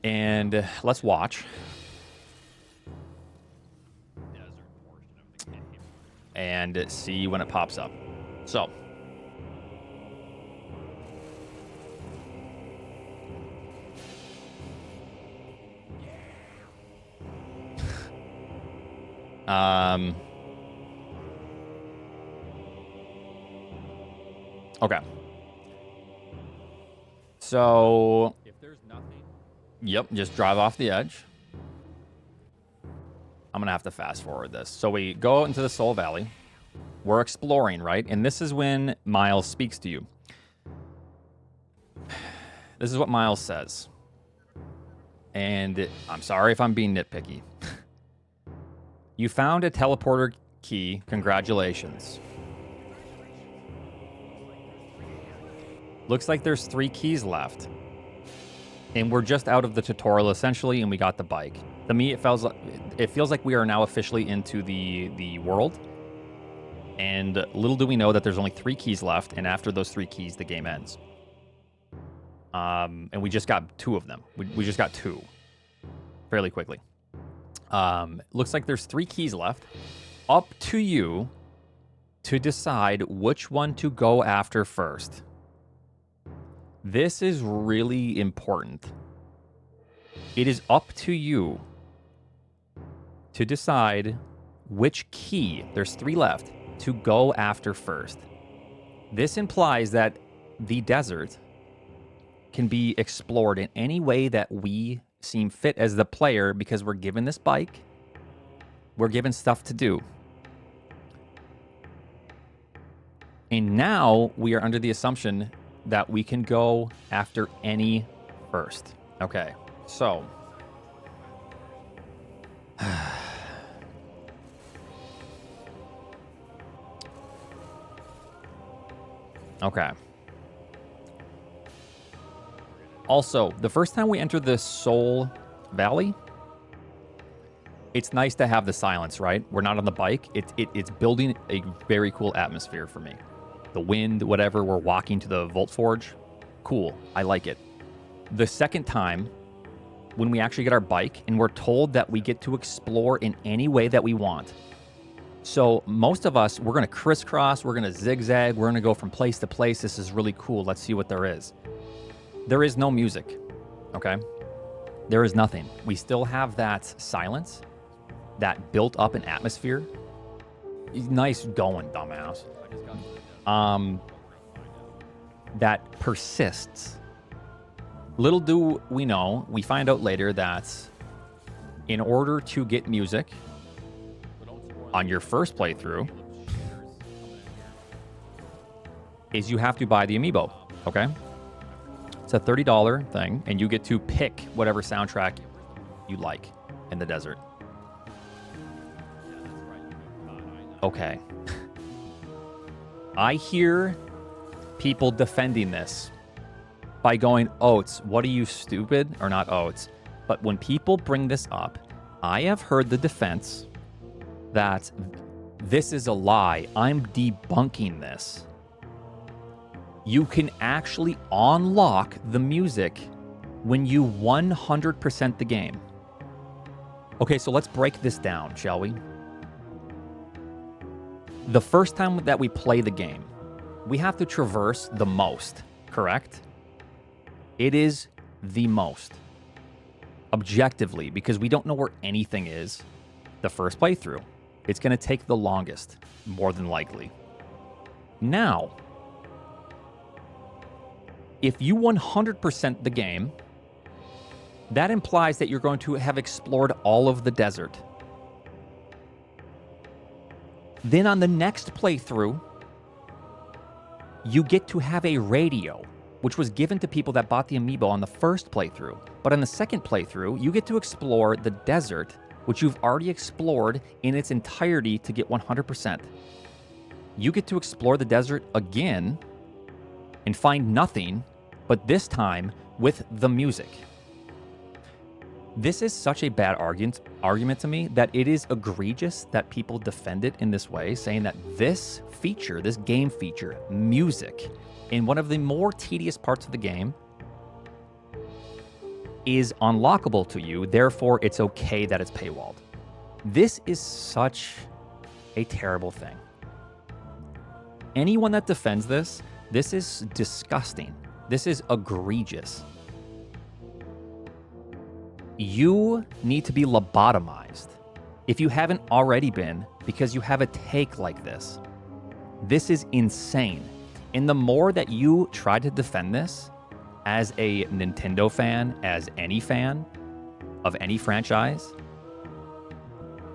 A: And let's watch. And see when it pops up. So. Okay. So,
B: If there's nothing,
A: yep, just drive off the edge. I'm going to have to fast forward this. So we go out into the Soul Valley. We're exploring, right? And this is when Miles speaks to you. This is what Miles says. And I'm sorry if I'm being nitpicky. You found a teleporter key. Congratulations. Looks like there's 3 keys left. And we're just out of the tutorial, essentially, and we got the bike. To me, it feels like we are now officially into the world. And little do we know that there's only 3 keys left, and after those 3 keys, the game ends. And we just got 2 of them. We just got 2 fairly quickly. Looks like there's 3 keys left. Up to you to decide which one to go after first. This is really important. It is up to you to decide which key, there's 3 left, to go after first. This implies that the desert can be explored in any way that we seem fit as the player because we're given this bike, we're given stuff to do. And now we are under the assumption that we can go after any first. Okay, so. Okay. Also, the first time we enter the Soul Valley, it's nice to have the silence, right? We're not on the bike. It's building a very cool atmosphere for me. The wind, whatever, we're walking to the Volt Forge. Cool, I like it. The second time, when we actually get our bike and we're told that we get to explore in any way that we want. So most of us, we're going to crisscross, we're going to zigzag, we're going to go from place to place. This is really cool. Let's see what there is. There is no music, okay? There is nothing. We still have that silence, that built up an atmosphere. Nice going, dumbass. That persists. Little do we know, we find out later that in order to get music on your first playthrough is you have to buy the amiibo, okay? It's a $30 thing, and you get to pick whatever soundtrack you like in the desert. Okay. I hear people defending this by going, Oats, what are you, stupid? Or not Oats. But when people bring this up, I have heard the defense that this is a lie. I'm debunking this. You can actually unlock the music when you 100% the game. Okay, so let's break this down, shall we? The first time that we play the game, we have to traverse the most, correct? It is the most. Objectively, because we don't know where anything is the first playthrough. It's going to take the longest, more than likely. Now, if you 100% the game, that implies that you're going to have explored all of the desert. Then on the next playthrough, you get to have a radio, which was given to people that bought the amiibo on the first playthrough. But on the second playthrough, you get to explore the desert, which you've already explored in its entirety to get 100%. You get to explore the desert again and find nothing, but this time with the music. This is such a bad argument to me that it is egregious that people defend it in this way, saying that this feature, this game feature, music, in one of the more tedious parts of the game, is unlockable to you, therefore it's okay that it's paywalled. This is such a terrible thing. Anyone that defends this, this is disgusting. This is egregious. You need to be lobotomized if you haven't already been, because you have a take like this. This is insane. And the more that you try to defend this as a Nintendo fan, as any fan of any franchise,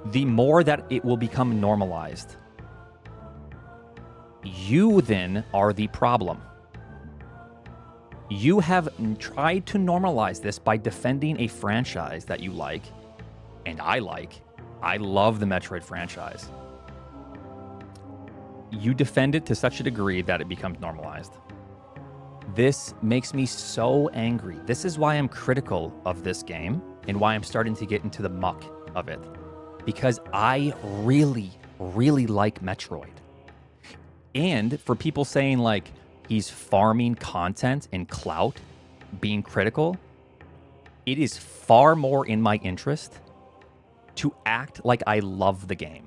A: the more that it will become normalized. You then are the problem. You have tried to normalize this by defending a franchise that you like, and I like. I love the Metroid franchise. You defend it to such a degree that it becomes normalized. This makes me so angry. This is why I'm critical of this game and why I'm starting to get into the muck of it. Because I really, really like Metroid. And for people saying like he's farming content and clout, being critical, it is far more in my interest to act like I love the game.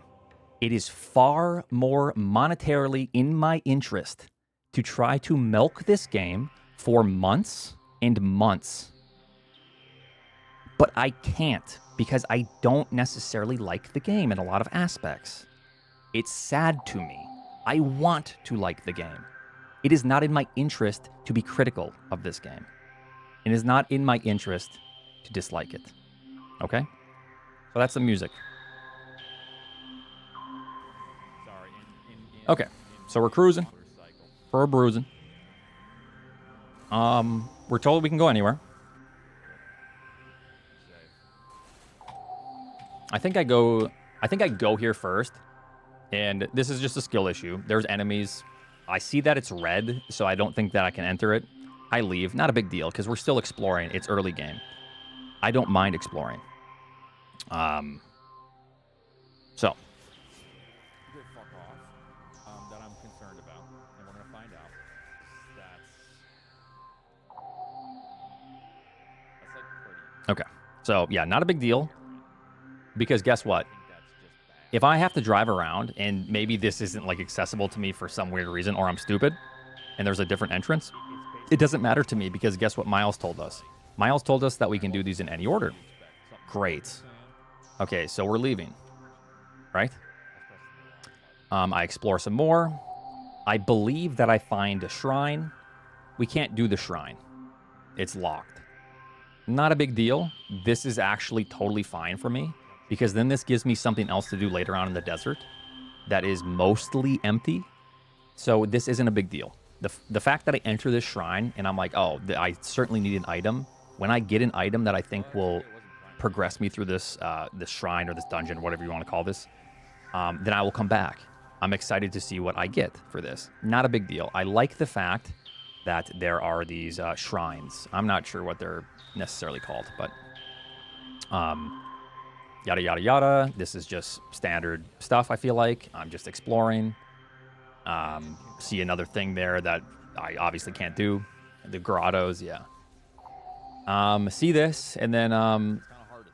A: It is far more monetarily in my interest to try to milk this game for months and months. But I can't because I don't necessarily like the game in a lot of aspects. It's sad to me. I want to like the game. It is not in my interest to be critical of this game. It is not in my interest to dislike it. Okay? So that's the music. Okay, so we're cruising. We're bruising. We're told we can go anywhere. I think I go here first. And this is just a skill issue. There's enemies. I see that it's red, so I don't think that I can enter it. I leave. Not a big deal, because we're still exploring. It's early game. I don't mind exploring. So.
B: Good fuck off. That I'm concerned about. And we're going to find out. That's like pretty.
A: Okay. So, yeah, not a big deal. Because guess what? If I have to drive around and maybe this isn't like accessible to me for some weird reason, or I'm stupid and there's a different entrance, it doesn't matter to me because guess what Miles told us? Miles told us that we can do these in any order. Great. Okay, so we're leaving, right? I explore some more. I believe that I find a shrine. We can't do the shrine. It's locked. Not a big deal. This is actually totally fine for me. Because then this gives me something else to do later on in the desert that is mostly empty. So this isn't a big deal. The fact that I enter this shrine and I'm like, oh, I certainly need an item. When I get an item that I think will progress me through this this shrine or this dungeon, whatever you want to call this, then I will come back. I'm excited to see what I get for this. Not a big deal. I like the fact that there are these shrines. I'm not sure what they're necessarily called, but... yada, yada, yada. This is just standard stuff, I feel like. I'm just exploring. See another thing there that I obviously can't do. The grottos, yeah. See this, and then,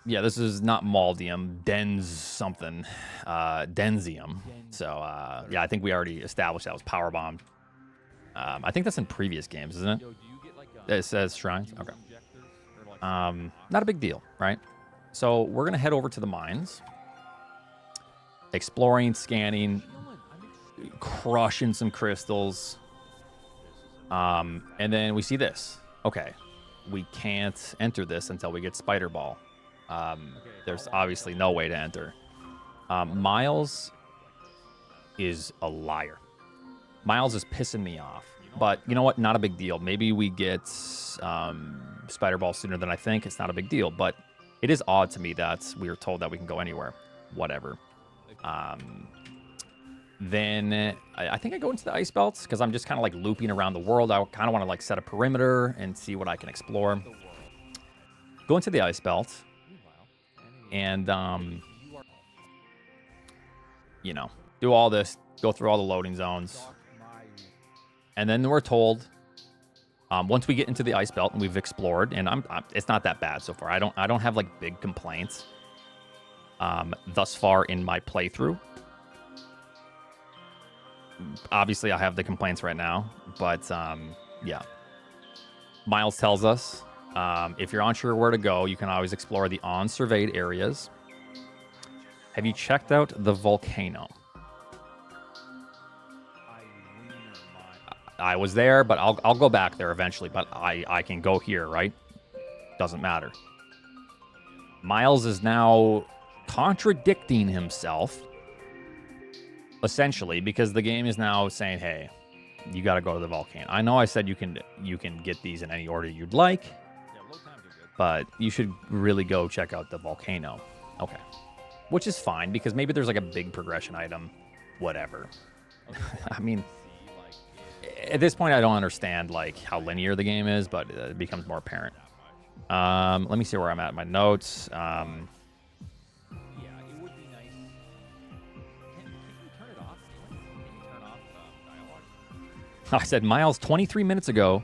A: yeah, this is not Maldium. Dens something. Denzium. So, yeah, I think we already established that was power bombed. I think that's in previous games, isn't it? It says shrines? Okay. Not a big deal, right? So we're going to head over to the mines. Exploring, scanning, crushing some crystals. And then we see this. Okay. We can't enter this until we get Spider Ball. There's obviously no way to enter. Miles is a liar. Miles is pissing me off. But you know what? Not a big deal. Maybe we get Spider Ball sooner than I think. It's not a big deal. But it is odd to me that we were told that we can go anywhere. Whatever. Then I think I go into the ice belts because I'm just kind of like looping around the world. I kind of want to like set a perimeter and see what I can explore. Go into the ice belt. And, you know, do all this. Go through all the loading zones. And then we're told... once we get into the ice belt and we've explored, and it's not that bad so far. I don't have like big complaints thus far in my playthrough. Obviously, I have the complaints right now, but yeah. Miles tells us if you're unsure where to go, you can always explore the unsurveyed areas. Have you checked out the volcano? I was there, but I'll go back there eventually. But I can go here, right? Doesn't matter. Miles is now contradicting himself, essentially, because the game is now saying, "Hey, you got to go to the volcano." I know I said you can get these in any order you'd like, but you should really go check out the volcano. Okay, which is fine because maybe there's like a big progression item, whatever. I mean, at this point, I don't understand like how linear the game is, but it becomes more apparent. Let me see where I'm at in my notes.
B: Yeah, it would be nice. Can you turn it off? Can you turn off dialogue?
A: I said Miles 23 minutes ago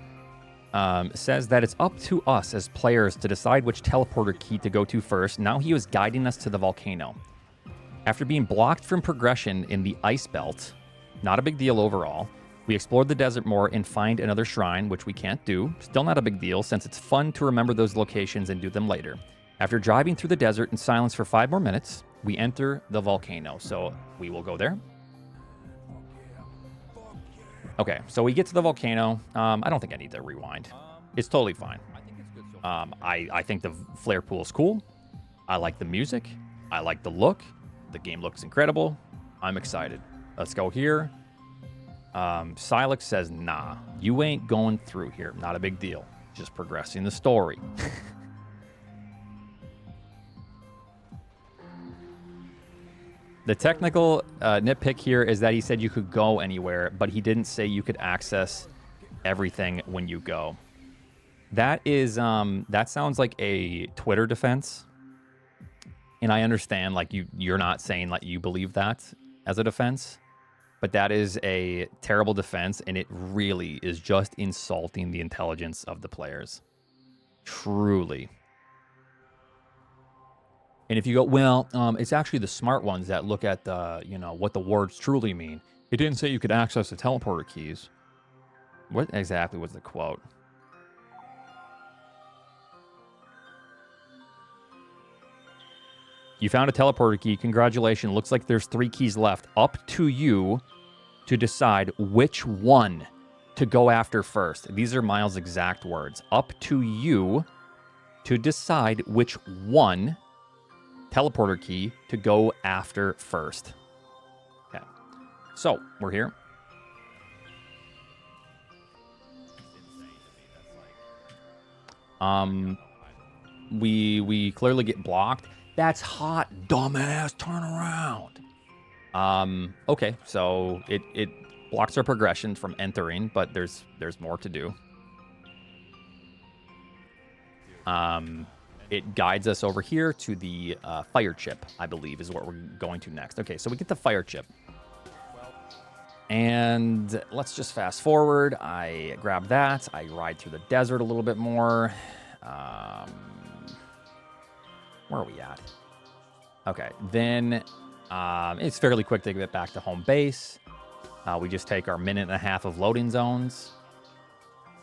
A: says that it's up to us as players to decide which teleporter key to go to first. Now he was guiding us to the volcano. After being blocked from progression in the ice belt, not a big deal overall. We explored the desert more and find another shrine, which we can't do. Still not a big deal, since it's fun to remember those locations and do them later. After driving through the desert in silence for 5 more minutes, we enter the volcano. So we will go there. Okay, so we get to the volcano. I don't think I need to rewind. It's totally fine.
B: I think it's good so far.
A: I think the flare pool is cool. I like the music. I like the look. The game looks incredible. I'm excited. Let's go here. Silex says, nah, you ain't going through here. Not a big deal. Just progressing the story. The technical nitpick here is that he said you could go anywhere, but he didn't say you could access everything when you go. That is, that sounds like a Twitter defense. And I understand, like, you're not saying, like, you believe that as a defense. But that is a terrible defense, and it really is just insulting the intelligence of the players. Truly. And if you go, well, it's actually the smart ones that look at the, you know, what the words truly mean. It didn't say you could access the teleporter keys. What exactly was the quote? You found a teleporter key. Congratulations. Looks like there's 3 keys left. Up to you to decide which one to go after first. These are Miles' exact words. Up to you to decide which one teleporter key to go after first. Okay. So, we're here. We clearly get blocked. That's hot, dumbass. Turn around. Okay, so it blocks our progression from entering, but there's more to do. It guides us over here to the fire chip, I believe, is what we're going to next. Okay, so we get the fire chip. And let's just fast forward. I grab that. I ride through the desert a little bit more. Where are we at? Okay, then it's fairly quick to get back to home base. We just take our 1.5 minutes of loading zones.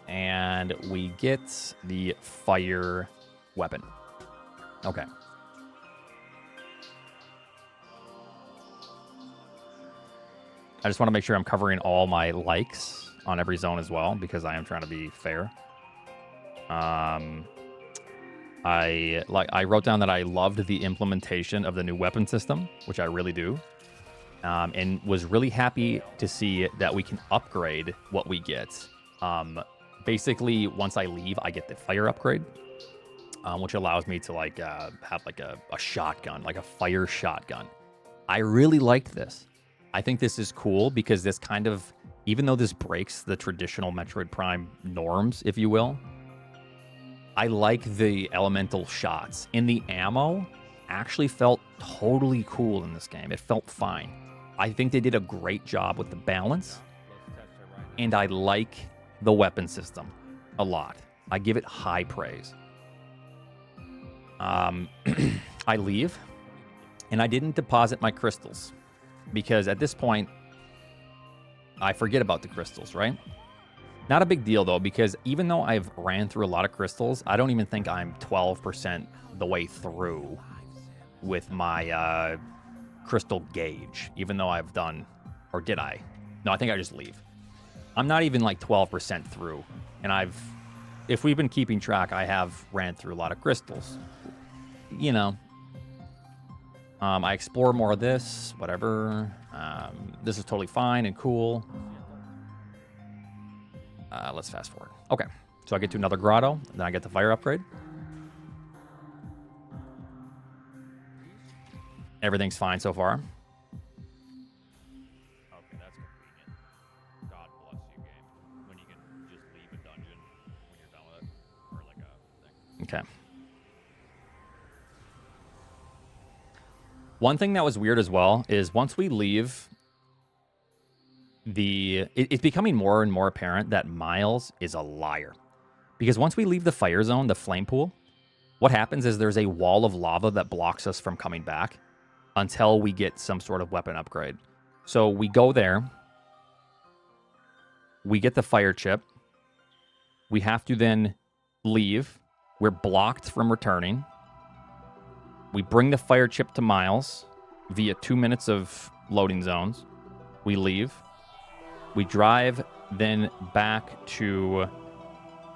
A: And we get the fire weapon. Okay. I just want to make sure I'm covering all my likes on every zone as well, because I am trying to be fair. I wrote down that I loved the implementation of the new weapon system, which I really do, and was really happy to see that we can upgrade what we get. Basically, once I leave, I get the fire upgrade, which allows me to have like a shotgun, like a fire shotgun. I really liked this. I think this is cool because this kind of, even though this breaks the traditional Metroid Prime norms, if you will, I like the elemental shots. And the ammo actually felt totally cool in this game. It felt fine. I think they did a great job with the balance. And I like the weapon system a lot. I give it high praise. I leave, and I didn't deposit my crystals. Because at this point, I forget about the crystals, right? Not a big deal, though, because even though I've ran through a lot of crystals, I don't even think I'm 12% the way through with my crystal gauge, even though I've done, or did I? No, I think I just leave. I'm not even like 12% through, and if we've been keeping track, I have ran through a lot of crystals. You know, I explore more of this, whatever. This is totally fine and cool. Let's fast forward. Okay, so I get to another grotto, and then I get the fire upgrade. Everything's fine so far. Okay, that's convenient. God bless you, game. When you can just leave a dungeon when you're done with it, or like a thing. Okay. One thing that was weird as well is once we leave, it's becoming more and more apparent that Miles is a liar. Because once we leave the fire zone, the flame pool, what happens is there's a wall of lava that blocks us from coming back until we get some sort of weapon upgrade. So we go there, we get the fire chip, we have to then leave, we're blocked from returning, we bring the fire chip to Miles via 2 minutes of loading zones, we leave, we drive then back to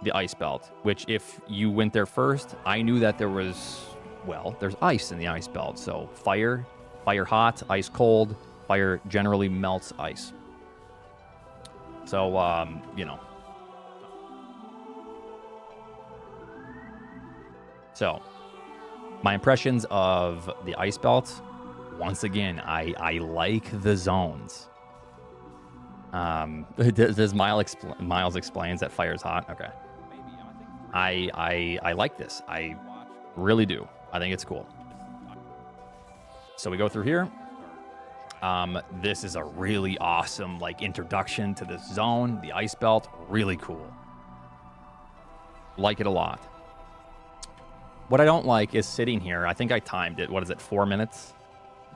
A: the ice belt, which if you went there first, I knew that there was, well, there's ice in the ice belt. So fire hot, ice cold, fire generally melts ice. So, you know. So, my impressions of the ice belt, once again, I like the zones. Does Miles explains that fire's hot? Okay. I like this. I really do. I think it's cool. So we go through here. This is a really awesome like introduction to this zone, the ice belt. Really cool. Like it a lot. What I don't like is sitting here. I think I timed it. What is it? 4 minutes?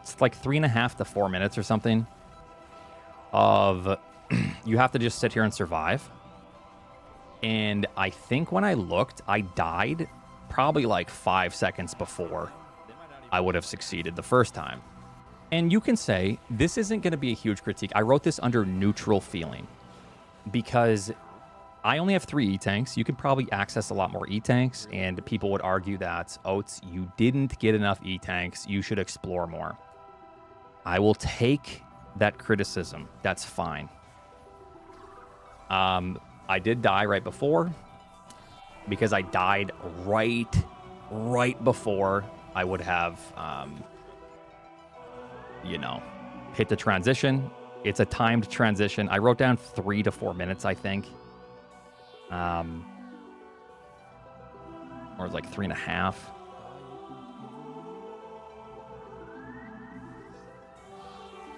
A: It's like 3.5 to 4 minutes or something. Of you have to just sit here and survive. And I think when I looked, I died probably like 5 seconds before I would have succeeded the first time. And you can say, this isn't going to be a huge critique. I wrote this under neutral feeling because I only have 3 E-tanks. You could probably access a lot more E-tanks, and people would argue that, Oats, you didn't get enough E-tanks. You should explore more. I will take that criticism. That's fine. I did die right before because I died right before I would have, you know, hit the transition. It's a timed transition. I wrote down 3 to 4 minutes, I think. Or it's like 3.5.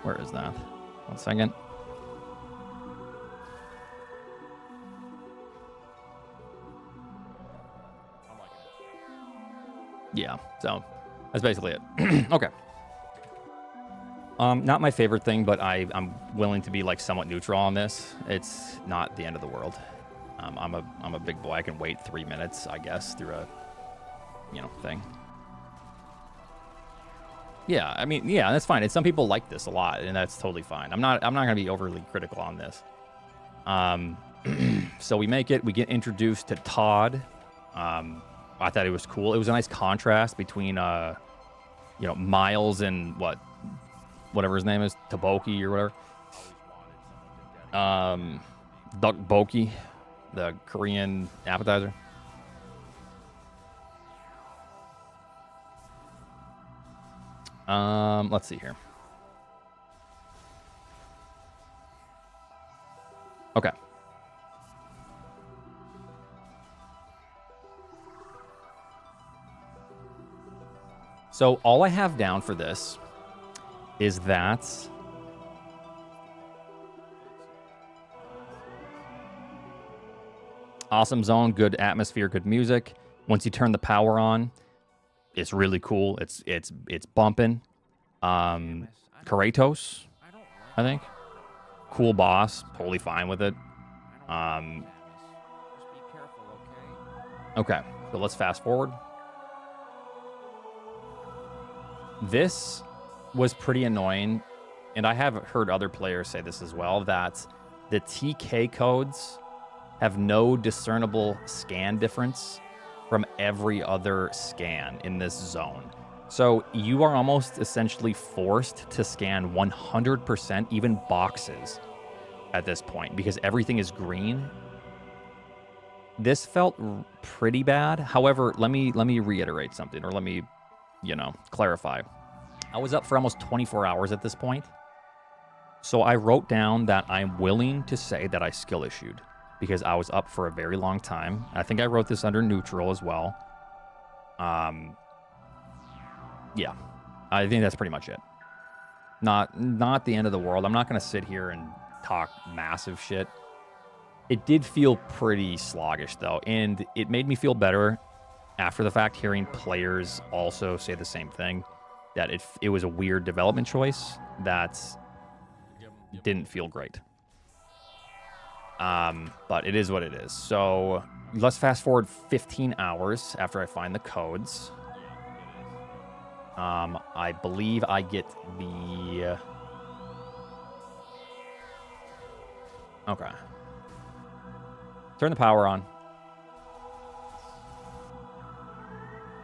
A: Where is that? 1 second. Yeah, so that's basically it. Okay. Not my favorite thing, but I'm willing to be like somewhat neutral on this. It's not the end of the world. I'm a big boy. I can wait 3 minutes, I guess, through a, you know, thing. Yeah, I mean, yeah, that's fine. And some people like this a lot, and that's totally fine. I'm not gonna be overly critical on this. So we make it. We get introduced to Todd. I thought it was cool. It was a nice contrast between, you know, Miles and whatever his name is, Taboki or whatever. Tteokbokki, the Korean appetizer. Let's see here. Okay. So all I have down for this is that awesome zone, good atmosphere, good music. Once you turn the power on, it's really cool. It's bumping. Catoss, I think. Cool boss. Totally fine with it. Okay, so let's fast forward. This was pretty annoying, and I have heard other players say this as well, that the TK codes have no discernible scan difference from every other scan in this zone. So you are almost essentially forced to scan 100% even boxes at this point because everything is green. This felt pretty bad. However, let me reiterate something, or let me, clarify. I was up for almost 24 hours at this point. So I wrote down that I'm willing to say that I skill issued because I was up for a very long time. I think I wrote this under neutral as well. Yeah, I think that's pretty much it. Not the end of the world. I'm not going to sit here and talk massive shit. It did feel pretty sluggish, though, and it made me feel better after the fact hearing players also say the same thing, that it was a weird development choice that didn't feel great. But it is what it is. So let's fast forward 15 hours after I find the codes. I believe I get the... Okay. Turn the power on.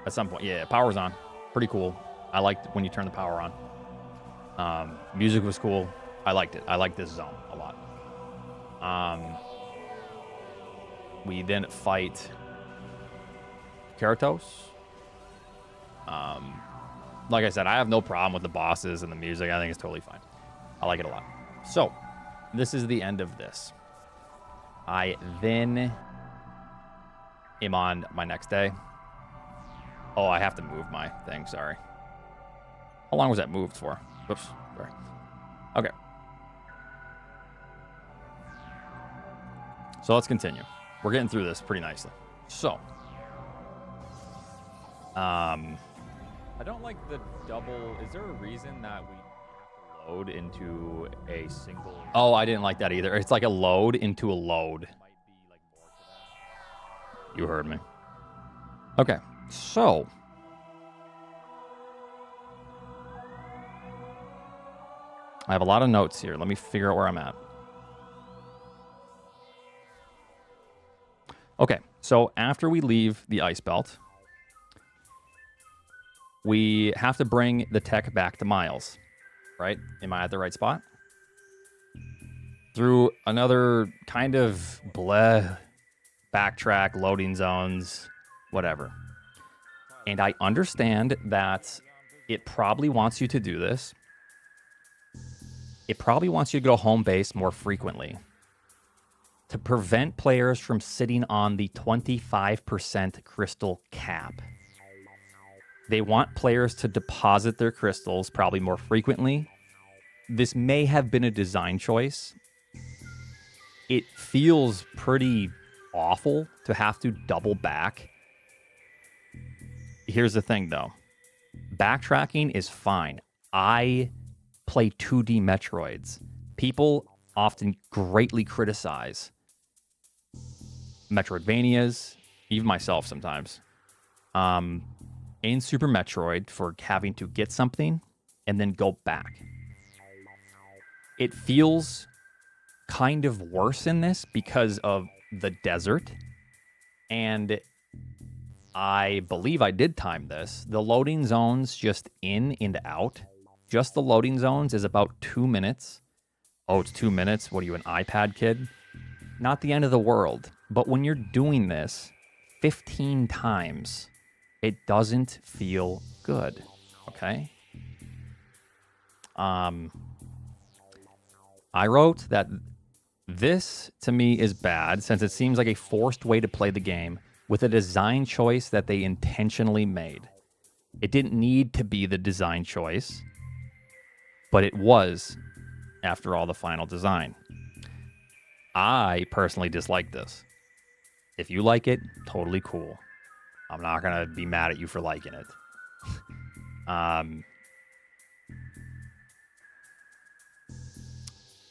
A: At some point, yeah, power's on. Pretty cool. I liked when you turn the power on. Music was cool. I liked it. I liked this zone a lot. We then fight Catoss. Like I said, I have no problem with the bosses and the music. I think it's totally fine. I like it a lot. So, this is the end of this. I then am on my next day. Oh, I have to move my thing. Sorry. How long was that moved for? Oops. Sorry. Okay. So let's continue. We're getting through this pretty nicely. So.
B: I don't like the double. Is there a reason that we have to load into a single?
A: Oh, I didn't like that either. It's like a load into a load.
B: Might be like more to that.
A: You heard me. Okay, so I have a lot of notes here. Let me figure out where I'm at. Okay, so after we leave the ice belt, we have to bring the tech back to Miles, right? Am I at the right spot? Through another kind of bleh, backtrack, loading zones, whatever. And I understand that it probably wants you to do this. It probably wants you to go home base more frequently to prevent players from sitting on the 25% crystal cap. They want players to deposit their crystals probably more frequently. This may have been a design choice. It feels pretty awful to have to double back. Here's the thing, though. Backtracking is fine. I play 2D Metroids. People often greatly criticize Metroidvanias, even myself sometimes, in Super Metroid for having to get something and then go back. It feels kind of worse in this because of the desert, and I believe I did time this. The loading zones just in and out, just the loading zones is about 2 minutes. Oh, it's 2 minutes? What are you, an iPad kid? Not the end of the world. But when you're doing this 15 times, it doesn't feel good, okay? I wrote that this, to me, is bad since it seems like a forced way to play the game with a design choice that they intentionally made. It didn't need to be the design choice, but it was, after all, the final design. I personally dislike this. If you like it, totally cool. I'm not going to be mad at you for liking it.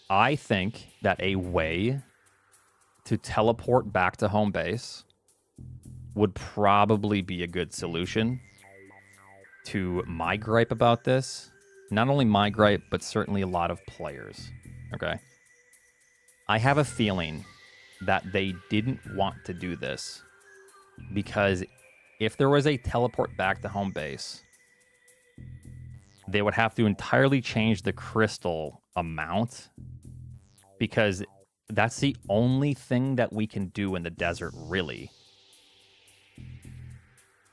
A: I think that a way to teleport back to home base would probably be a good solution to my gripe about this. not only my gripe, but certainly a lot of players. Okay. I have a feeling that they didn't want to do this because if there was a teleport back to home base, they would have to entirely change the crystal amount because that's the only thing that we can do in the desert, really,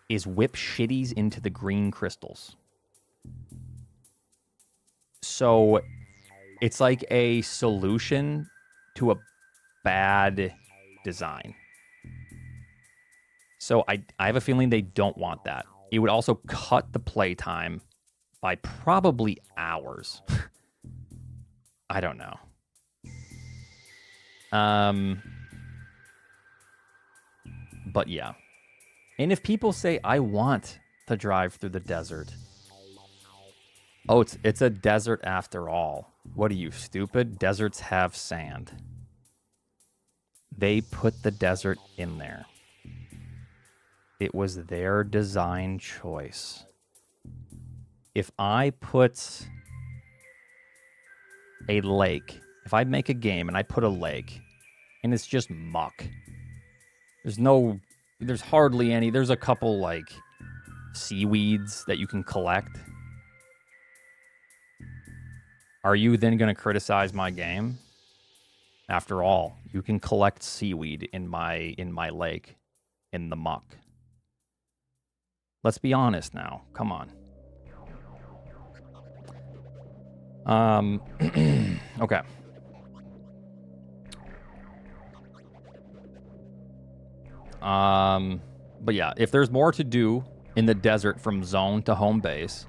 A: is whip shitties into the green crystals. So it's like a solution to a bad design. So I have a feeling they don't want that. It would also cut the playtime by probably hours. I don't know. But yeah. And if people say, I want to drive through the desert. Oh, it's a desert after all. What are you, stupid? Deserts have sand. They put the desert in there. It was their design choice. If I put a lake, if I make a game and I put a lake and it's just muck, there's hardly any, there's a couple like seaweeds that you can collect. Are you then going to criticize my game? After all, you can collect seaweed in my lake, in the muck. Let's be honest now. Come on. Okay. But yeah, if there's more to do in the desert from zone to home base,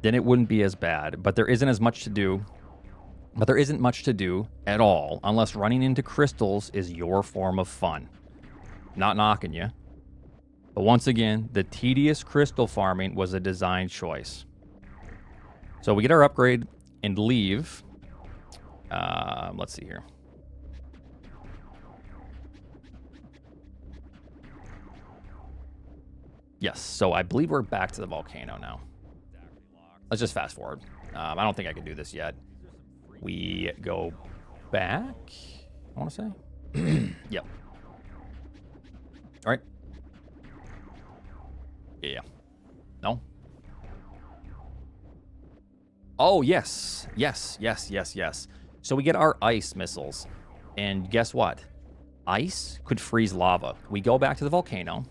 A: then it wouldn't be as bad. But there isn't as much to do. But there isn't much to do at all unless running into crystals is your form of fun. Not knocking you. But once again, the tedious crystal farming was a design choice. So we get our upgrade and leave. Let's see here. Yes, so I believe we're back to the volcano now. Let's just fast forward. I don't think I can do this yet. We go back, I want to say. Yep. All right. Yeah. No? Oh, yes. Yes. So we get our ice missiles. And guess what? Ice could freeze lava. We go back to the volcano.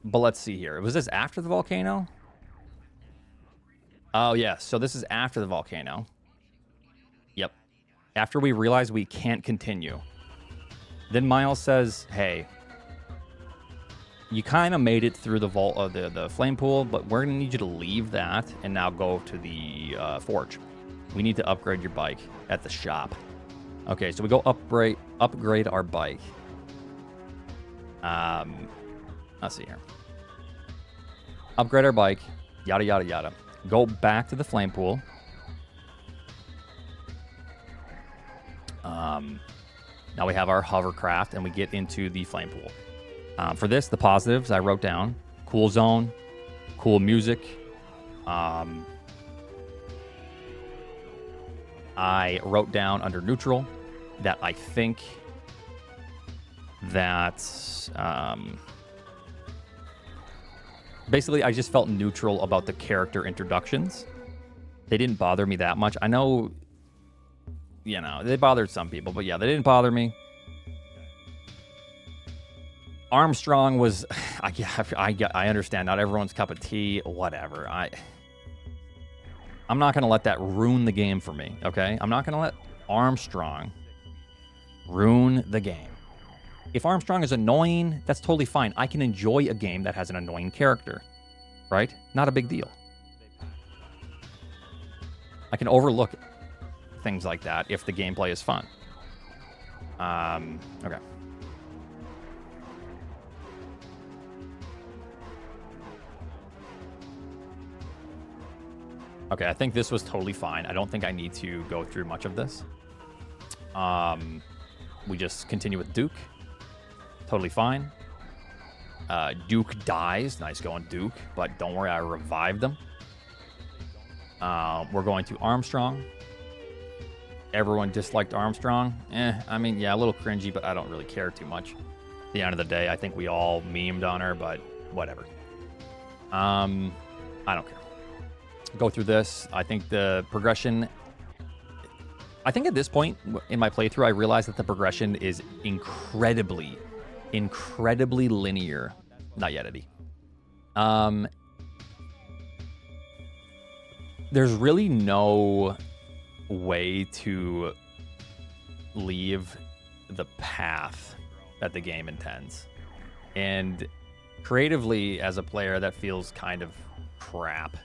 A: But let's see here. Was this after the volcano? Oh, yeah. So this is after the volcano. Yep. After we realize we can't continue. Then Miles says, hey, you kind of made it through the flame pool, but we're going to need you to leave that and now go to the forge. We need to upgrade your bike at the shop. Okay, so we go upgrade our bike. Let's see here. Upgrade our bike. Yada, yada, yada. Go back to the flame pool. Now we have our hovercraft, and we get into the flame pool. For this, the positives I wrote down. Cool zone. Cool music. I wrote down under neutral that I think that... basically, I just felt neutral about the character introductions. They didn't bother me that much. I know, you know, they bothered some people, but yeah, they didn't bother me. Armstrong was, I understand, not everyone's cup of tea, whatever. I'm not going to let that ruin the game for me, okay? I'm not going to let Armstrong ruin the game. If Armstrong is annoying, that's totally fine. I can enjoy a game that has an annoying character, right? Not a big deal. I can overlook things like that if the gameplay is fun. Okay. Okay, I think this was totally fine. I don't think I need to go through much of this. We just continue with Duke. Totally fine. Duke dies. Nice going, Duke. But don't worry, I revived them. We're going to Armstrong. Everyone disliked Armstrong. I mean, yeah, a little cringy, but I don't really care too much. At the end of the day, I think we all memed on her, but whatever. I don't care. Go through this. I think the progression... I think at this point in my playthrough, I realized that the progression is incredibly linear. Not yet, Eddie. There's really no way to leave the path that the game intends. And creatively, as a player, that feels kind of crap.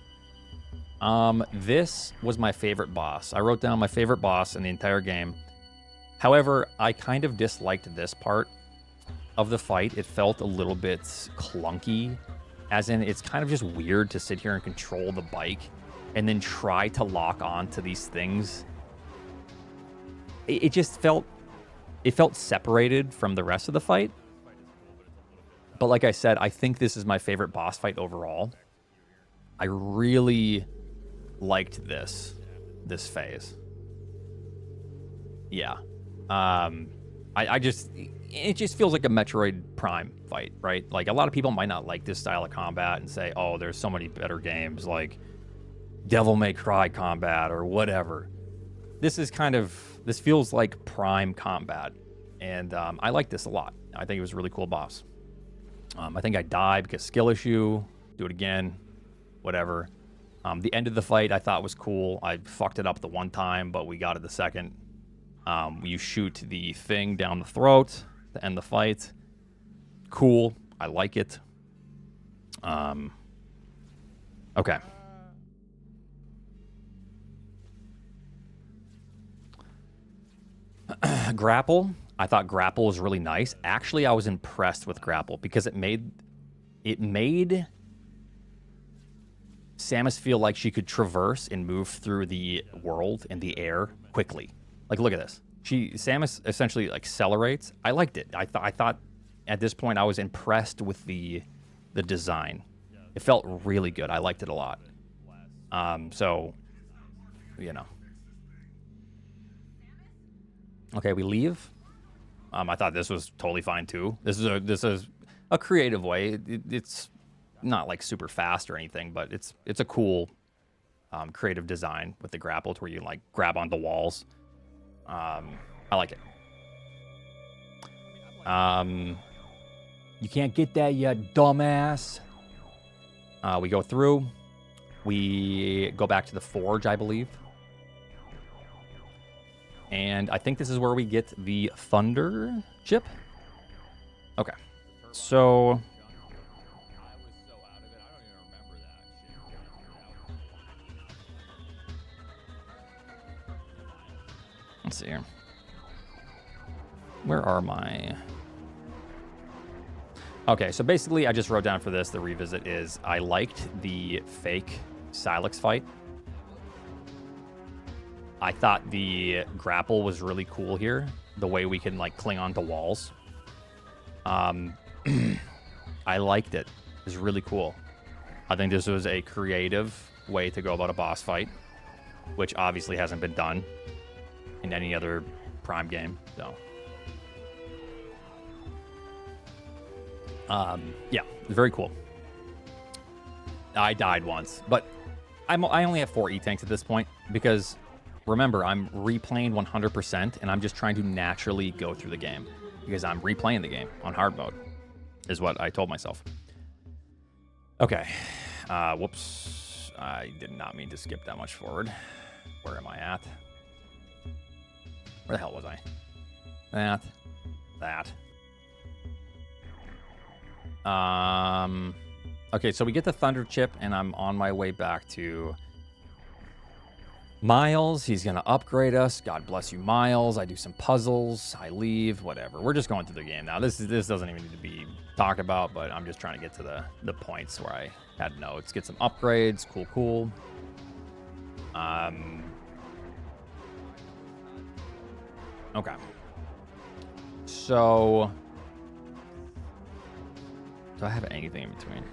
A: This was my favorite boss. I wrote down my favorite boss in the entire game. However, I kind of disliked this part of the fight. It felt a little bit clunky, as in it's kind of just weird to sit here and control the bike and then try to lock on to these things. It just felt separated from the rest of the fight. But like I said, I think this is my favorite boss fight overall. I really liked this phase. Yeah. It just feels like a Metroid Prime fight, right? Like, a lot of people might not like this style of combat and say, oh, there's so many better games like Devil May Cry combat or whatever. This feels like Prime combat. And I like this a lot. I think it was a really cool boss. I think I died because skill issue. Do it again. Whatever. The end of the fight I thought was cool. I fucked it up the one time, but we got it the second. You shoot the thing down the throat to end the fight. Cool. I like it. Okay. Grapple. I thought Grapple was really nice. Actually, I was impressed with Grapple because it made Samus feel like she could traverse and move through the world in the air quickly. Like, look at this. Samus essentially accelerates. I liked it. I thought at this point I was impressed with the design. It felt really good. I liked it a lot. So, you know. Okay, we leave. I thought this was totally fine too. This is a creative way. It's not like super fast or anything, but it's a cool creative design with the grapple to where you like grab onto walls. I like it. You can't get that yet, dumbass. We go through. We go back to the forge, I believe. And I think this is where we get the thunder chip. Okay. So... let's see here. Where are my... okay, so basically I just wrote down for this, the revisit is, I liked the fake Silex fight. I thought the grapple was really cool here. The way we can, like, cling onto walls. I liked it. It was really cool. I think this was a creative way to go about a boss fight, which obviously hasn't been done in any other Prime game, so. Yeah, very cool. I died once, but I only have 4 E-tanks at this point because... remember, I'm replaying 100%, and I'm just trying to naturally go through the game because I'm replaying the game on hard mode, is what I told myself. Okay. Whoops. I did not mean to skip that much forward. Where am I at? Where the hell was I? That. Okay, so we get the Thunder Chip, and I'm on my way back to... Miles. He's going to upgrade us. God bless you, Miles. I do some puzzles. I leave. Whatever. We're just going through the game now. This doesn't even need to be talked about, but I'm just trying to get to the points where I had notes. Get some upgrades. Cool. Okay. So... Do I have anything in between?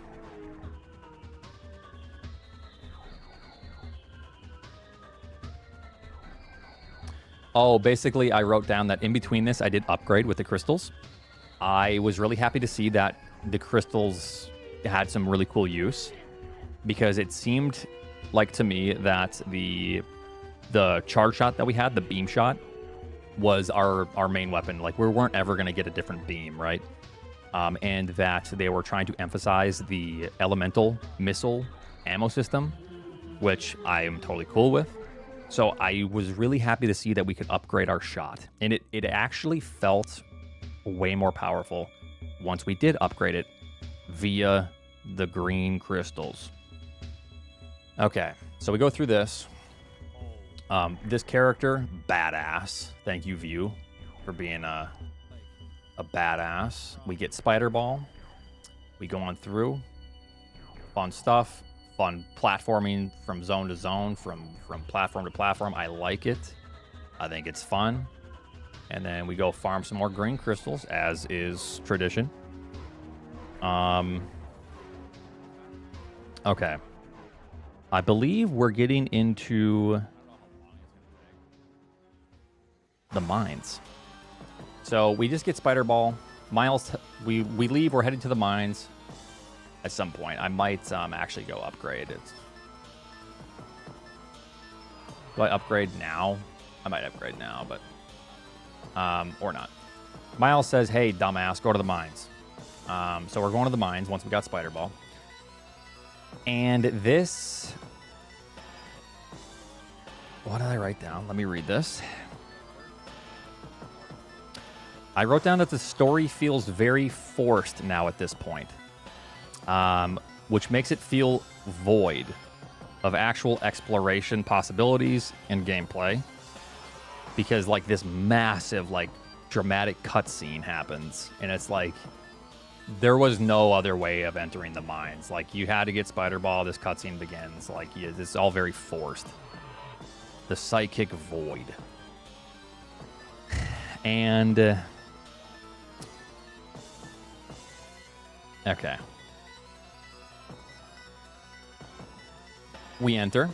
A: Oh, basically, I wrote down that in between this, I did upgrade with the crystals. I was really happy to see that the crystals had some really cool use, because it seemed like to me that the charge shot that we had, the beam shot, was our main weapon. Like, we weren't ever going to get a different beam, right? And that they were trying to emphasize the elemental missile ammo system, which I am totally cool with. So I was really happy to see that we could upgrade our shot. And it actually felt way more powerful once we did upgrade it via the green crystals. Okay, so we go through this. This character, badass. Thank you, View, for being a badass. We get Spider Ball. We go on through. Fun stuff. Fun platforming from zone to zone, from platform to platform. I like it. I think it's fun. And then we go farm some more green crystals, as is tradition. Okay. I believe we're getting into the mines. So we just get Spider Ball. Miles, we leave. We're heading to the mines. At some point, I might actually go upgrade it. Do I upgrade now? I might upgrade now, but or not. Miles says, "Hey, dumbass, go to the mines." So we're going to the mines once we got Spider Ball. And this, what did I write down? Let me read this. I wrote down that the story feels very forced now at this point. Which makes it feel void of actual exploration possibilities and gameplay. Because, like, this massive, like, dramatic cutscene happens, and it's like, there was no other way of entering the mines. Like, you had to get Spider Ball, this cutscene begins. Like, it's all very forced. The psychic void. And, okay. We enter.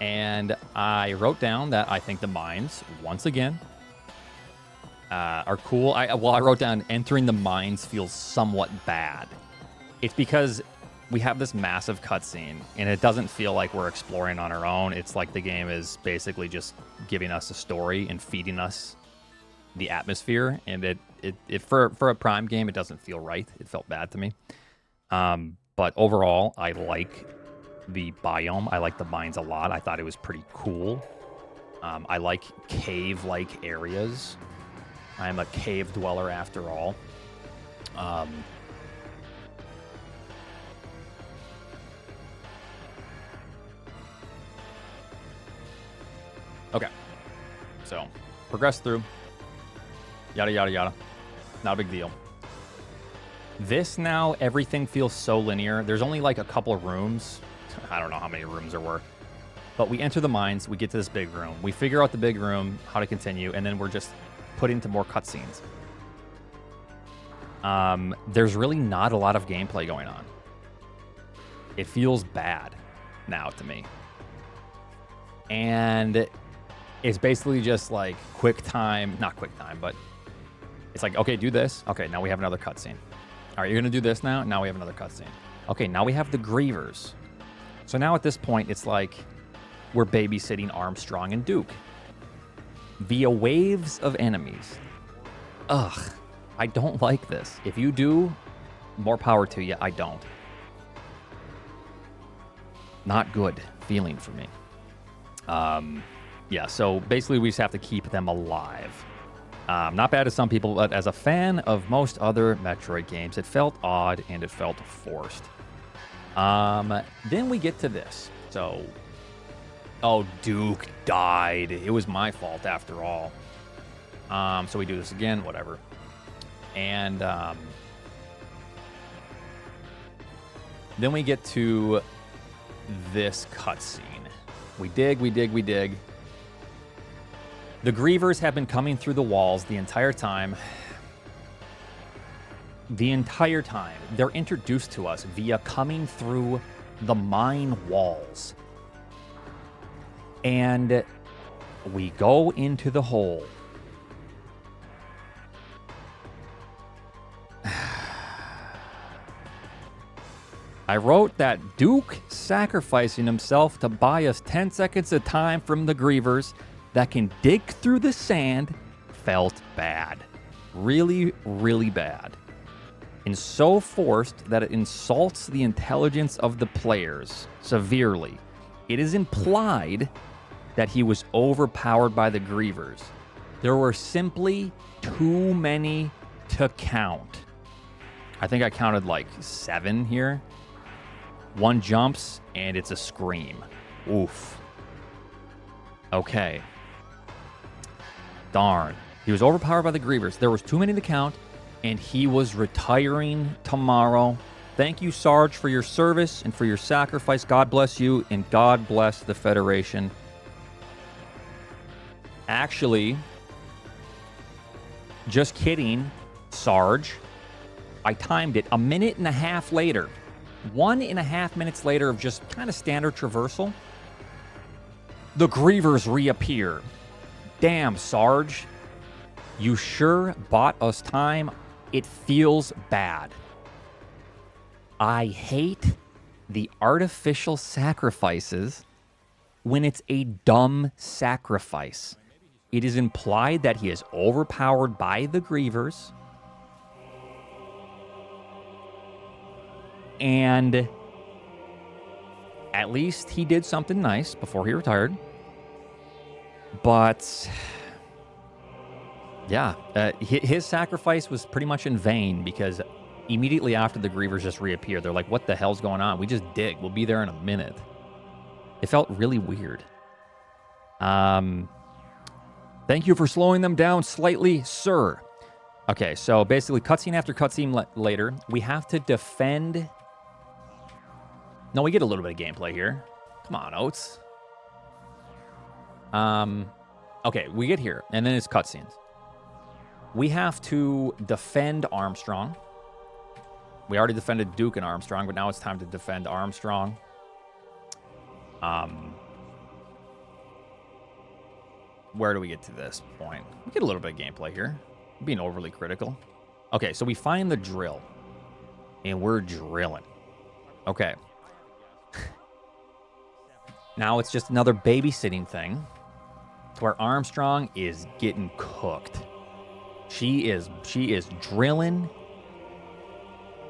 A: And I wrote down that I think the mines, once again, are cool. I wrote down entering the mines feels somewhat bad. It's because we have this massive cutscene, and it doesn't feel like we're exploring on our own. It's like the game is basically just giving us a story and feeding us the atmosphere. And it for a Prime game, it doesn't feel right. It felt bad to me. But overall, I like the biome. I like the mines a lot. I thought it was pretty cool. I like cave-like areas. I'm a cave dweller after all. Okay. So, progress through. Yada, yada, yada. Not a big deal. This now, everything feels so linear. There's only like a couple of rooms. I don't know how many rooms there were. But we enter the mines, we get to this big room. We figure out the big room, how to continue, and then we're just put into more cutscenes. There's really not a lot of gameplay going on. It feels bad now to me. And it's basically just like quick time, not quick time, but it's like, okay, do this. Okay, now we have another cutscene. All right, you're going to do this now. Now we have another cutscene. Okay, now we have the Grievers. So now at this point, it's like we're babysitting Armstrong and Duke via waves of enemies. Ugh, I don't like this. If you do, more power to you. I don't. Not good feeling for me. Yeah, so basically we just have to keep them alive. Not bad to some people, but as a fan of most other Metroid games, it felt odd and it felt forced. Then we get to this. So, oh, Duke died. It was my fault after all. So we do this again, whatever. And then we get to this cutscene. We dig. The Grievers have been coming through the walls the entire time. the entire time, they're introduced to us via coming through the mine walls. And we go into the hole. I wrote that Duke sacrificing himself to buy us 10 seconds of time from the Grievers that can dig through the sand felt bad. Really, really bad. And so forced that it insults the intelligence of the players severely. It is implied that he was overpowered by the Grievers. There were simply too many to count. I think I counted like 7 here. One jumps, and it's a scream. Oof. Okay. Darn. He was overpowered by the Grievers. There was too many to count, and he was retiring tomorrow. Thank you, Sarge, for your service and for your sacrifice. God bless you, and God bless the Federation. Actually, just kidding, Sarge. I timed it 1.5 minutes later. 1.5 minutes later of just kind of standard traversal, the Grievers reappear. Damn, Sarge. You sure bought us time. It feels bad. I hate the artificial sacrifices when it's a dumb sacrifice. It is implied that he is overpowered by the Grievers. And at least he did something nice before he retired. But yeah, his sacrifice was pretty much in vain because immediately after the Grievers just reappeared, they're like, what the hell's going on? We just dig. We'll be there in a minute. It felt really weird. Thank you for slowing them down slightly, sir. Okay, so basically cutscene after cutscene later, we have to defend... No, we get a little bit of gameplay here. Come on, Oats. Okay, we get here, and then it's cutscenes. We have to defend Armstrong. We already defended Duke and Armstrong, but now it's time to defend Armstrong. Where do we get to this point? We get a little bit of gameplay here. I'm being overly critical. Okay, so we find the drill, and we're drilling. Okay. Now it's just another babysitting thing to where Armstrong is getting cooked. She is drilling,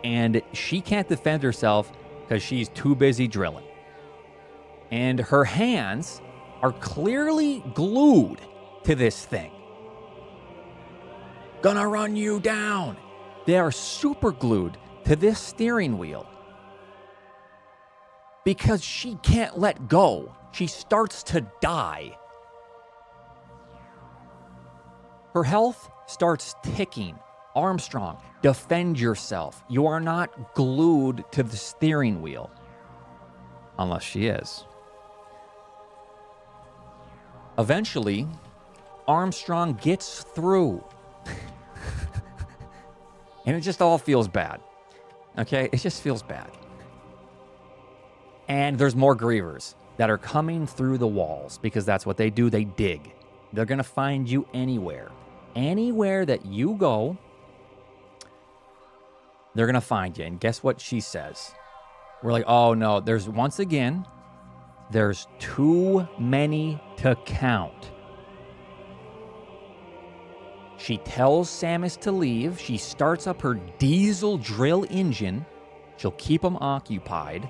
A: and she can't defend herself because she's too busy drilling. And her hands are clearly glued to this thing. Gonna run you down. They are super glued to this steering wheel. Because she can't let go. She starts to die. Her health starts ticking. Armstrong, defend yourself. You are not glued to the steering wheel. Unless she is. Eventually, Armstrong gets through. And it just all feels bad. Okay? It just feels bad. And there's more Grievers that are coming through the walls because that's what they do. They dig. They're going to find you anywhere. Anywhere that you go, they're going to find you. And guess what she says? We're like, oh no, there's too many to count. She tells Samus to leave. She starts up her diesel drill engine. She'll keep them occupied.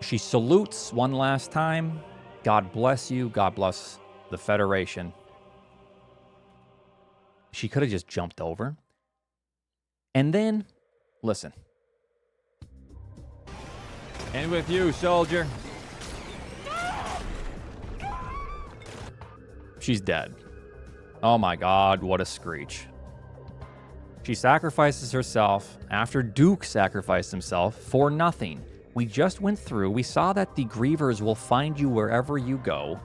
A: She salutes one last time. God bless you. God bless the Federation. She could have just jumped over. And then, listen. And with you, soldier. She's dead. Oh my God, what a screech. She sacrifices herself after Duke sacrificed himself for nothing. We just went through, we saw that the Grievers will find you wherever you go,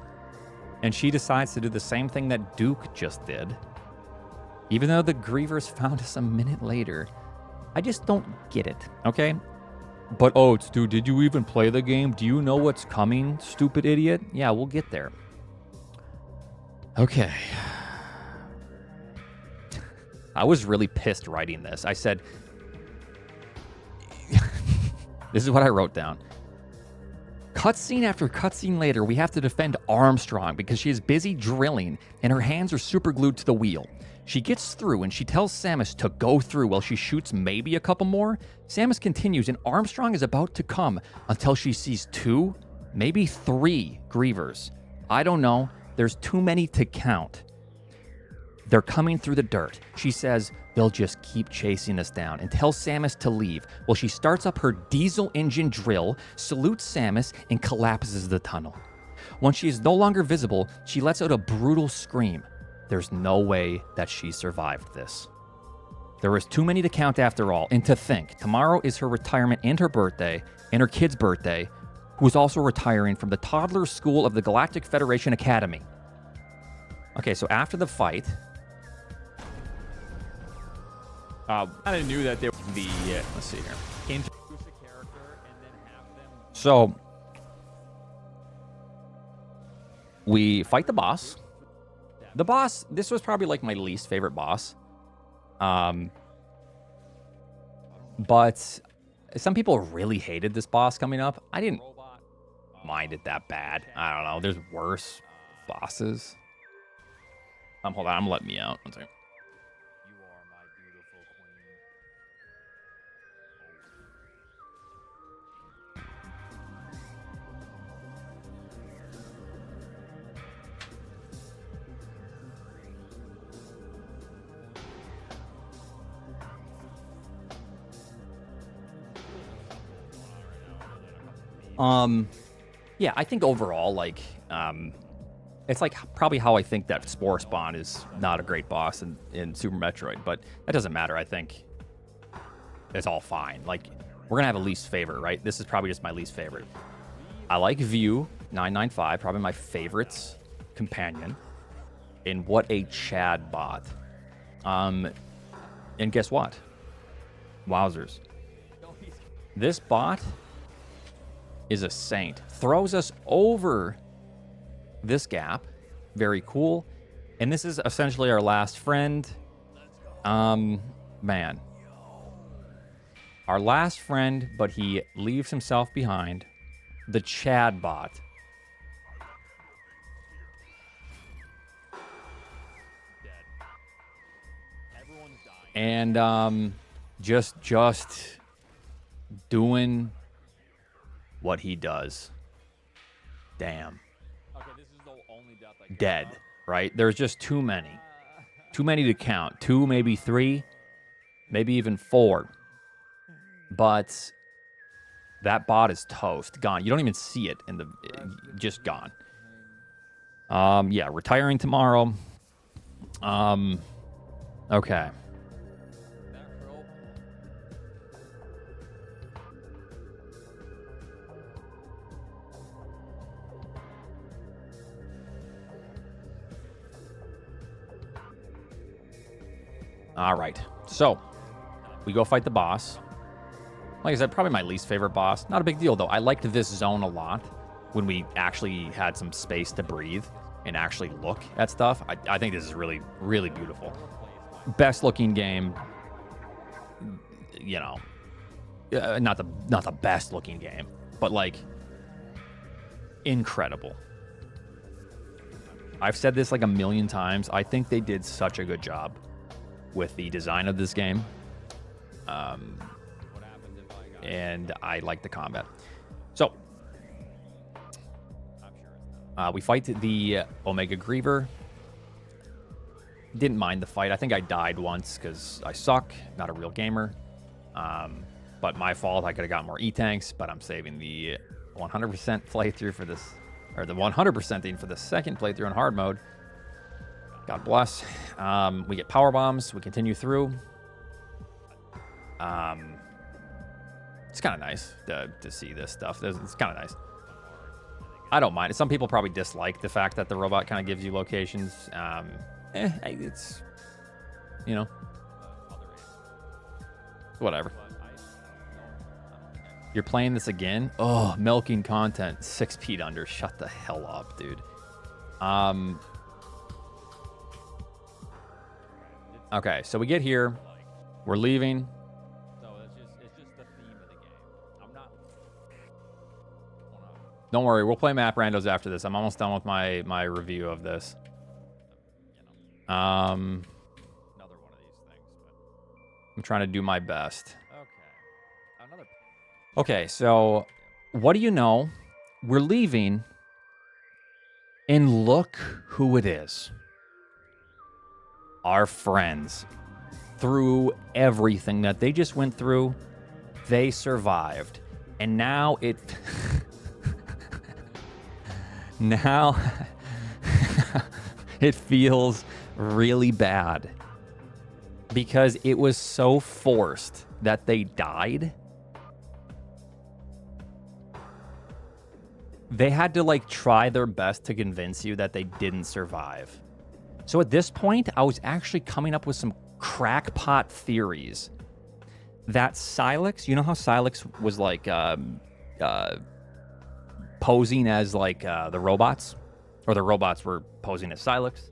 A: and she decides to do the same thing that Duke just did. Even though the Grievers found us a minute later. I just don't get it, okay? But, Oats, dude, did you even play the game? Do you know what's coming, stupid idiot? Yeah, we'll get there. Okay. I was really pissed writing this. I said... This is what I wrote down. Cutscene after cutscene later, we have to defend Armstrong because she is busy drilling and her hands are super glued to the wheel. She gets through and she tells Samus to go through while she shoots maybe a couple more. Samus continues and Armstrong is about to come until she sees 2, maybe 3 Grievers. I don't know. There's too many to count. They're coming through the dirt. She says they'll just keep chasing us down and tells Samus to leave. Well, she starts up her diesel engine drill, salutes Samus, and collapses the tunnel. When she is no longer visible, she lets out a brutal scream. There's no way that she survived this. There was too many to count after all, and to think, tomorrow is her retirement and her birthday, and her kid's birthday, who is also retiring from the toddler school of the Galactic Federation Academy. Okay, so after the fight...
B: kind of knew that they were the...
A: let's see here.
B: Introduce a character and then have them...
A: So, we fight the boss. The boss, this was probably like my least favorite boss. But some people really hated this boss coming up. I didn't mind it that bad. I don't know. There's worse bosses. Hold on. I'm letting me out. One second.
B: You are my beautiful queen.
A: Yeah, I think overall, like, it's like probably how I think that Spore Spawn is not a great boss in Super Metroid, but that doesn't matter. I think it's all fine. Like, we're gonna have a least favorite, right? This is probably just my least favorite. I like View 995, probably my favorite companion. And what a Chad bot. And guess what? Wowzers. This bot is a saint. Throws us over this gap. Very cool. And this is essentially our last friend. Man. Our last friend, but he leaves himself behind. The Chad bot.
B: Everyone's dying.
A: And just doing what he does. Damn.
B: Okay, this is the only death I
A: Dead, right? There's just too many. Too many to count. 2, maybe 3, maybe even 4. But that bot is toast. Gone. You don't even see it in the... just gone. Yeah, retiring tomorrow. Okay. All right, so we go fight the boss. Like I said, probably my least favorite boss. Not a big deal, though. I liked this zone a lot when we actually had some space to breathe and actually look at stuff. I think this is really, really beautiful. Best looking game, you know, not the best looking game, but like incredible. I've said this like a million times. I think they did such a good job with the design of this game. And I like the combat. So, we fight the Omega Griever. Didn't mind the fight. I think I died once because I suck, not a real gamer. But my fault. I could have got more E-tanks, but I'm saving the 100% playthrough for this, or the 100%ing for the second playthrough in hard mode. God bless. We get power bombs. We continue through. It's kind of nice to see this stuff. It's kind of nice. I don't mind it. Some people probably dislike the fact that the robot kind of gives you locations. It's you know,
B: other apes.
A: whatever.
B: But I don't care.
A: You're playing this again? Oh, milking content. 6 feet under. Shut the hell up, dude. Okay, so we get here. We're leaving.
B: So it's just the theme of the game. I'm not.
A: Don't worry, we'll play map randos after this. I'm almost done with my review of this.
B: You know, another one of these things. But
A: I'm trying to do my best.
B: okay, another.
A: Okay, so what do you know? We're leaving, and look who it is. Our friends. Through everything that they just went through, they survived. And now it... now it feels really bad. Because it was so forced that they died. They had to, like, try their best to convince you that they didn't survive. So at this point, I was actually coming up with some crackpot theories that Silex, you know how Silex was like posing as like the robots, or the robots were posing as Silex?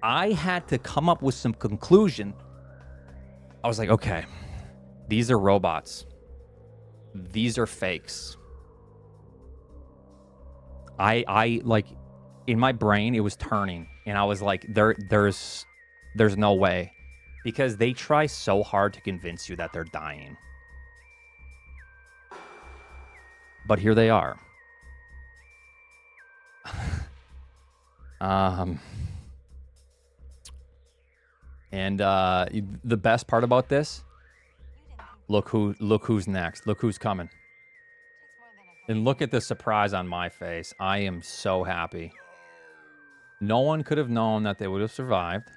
A: I had to come up with some conclusion. I was like, okay, these are robots. These are fakes. I like, in my brain, it was turning, and I was like, there's no way, because they try so hard to convince you that they're dying. But here they are. And the best part about this, look who's next. Look who's coming. And look at the surprise on my face. I am so happy. No one could have known that they would have survived.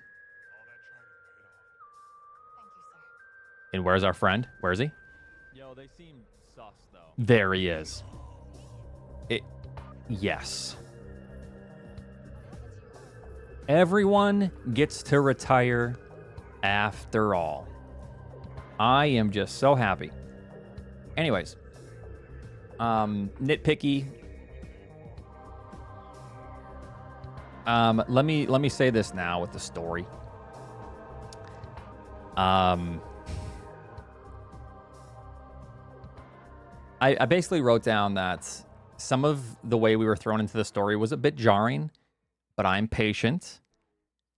A: And where's our friend? Where is he?
B: Yo, they seem sus though.
A: There he is. Yes. Everyone gets to retire after all. I am just so happy. Anyways, nitpicky. Let me say this now with the story. I basically wrote down that some of the way we were thrown into the story was a bit jarring, but I'm patient,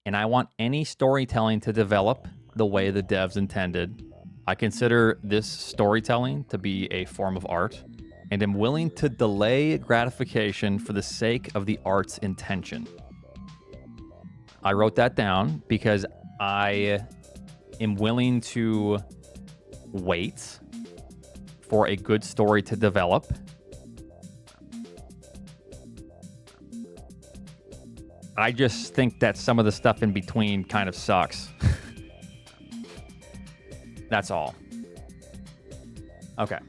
A: and I want any storytelling to develop the way the devs intended. I consider this storytelling to be a form of art, and am willing to delay gratification for the sake of the art's intention. I wrote that down because I am willing to wait for a good story to develop. I just think that some of the stuff in between kind of sucks. That's all. Okay.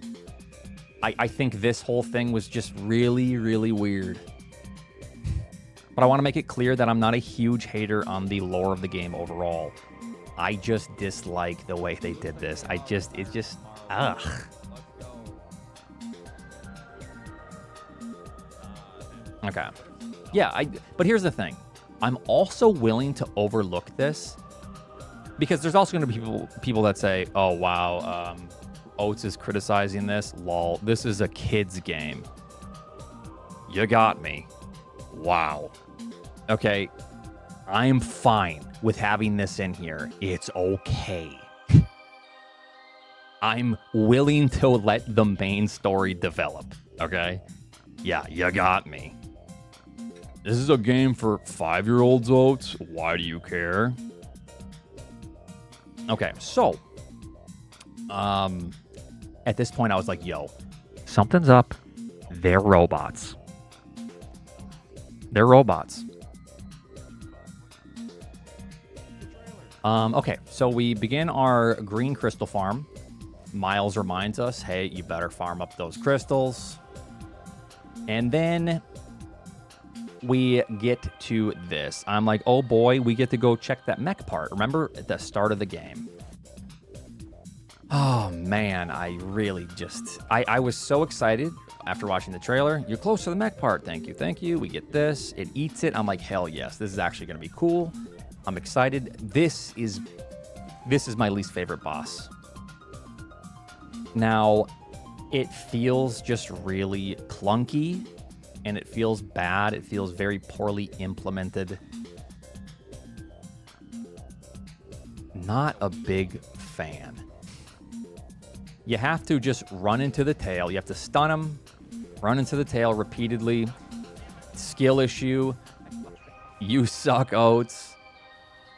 A: I think this whole thing was just really, really weird. But I want to make it clear that I'm not a huge hater on the lore of the game overall. I just dislike the way they did this. Ugh. Okay. Yeah, but here's the thing. I'm also willing to overlook this, because there's also going to be people that say, oh, wow, Oats is criticizing this. Lol, this is a kid's game. You got me. Wow. Okay, I'm fine with having this in here. It's okay. I'm willing to let the main story develop, okay? Yeah, you got me. This is a game for 5-year-olds, Oats. Why do you care? Okay, so at this point I was like, yo, something's up. They're robots. They're robots. Okay, so we begin our green crystal farm. Miles reminds us, hey, you better farm up those crystals. And then we get to this. I'm like, oh boy, we get to go check that mech part. Remember at the start of the game? Oh man, I really just, I was so excited after watching the trailer. You're close to the mech part. Thank you, thank you. We get this. It eats it. I'm like, hell yes, this is actually going to be cool. I'm excited. This is my least favorite boss. Now, it feels just really clunky, and it feels bad. It feels very poorly implemented. Not a big fan. You have to just run into the tail. You have to stun him, run into the tail repeatedly. Skill issue. You suck, Oats.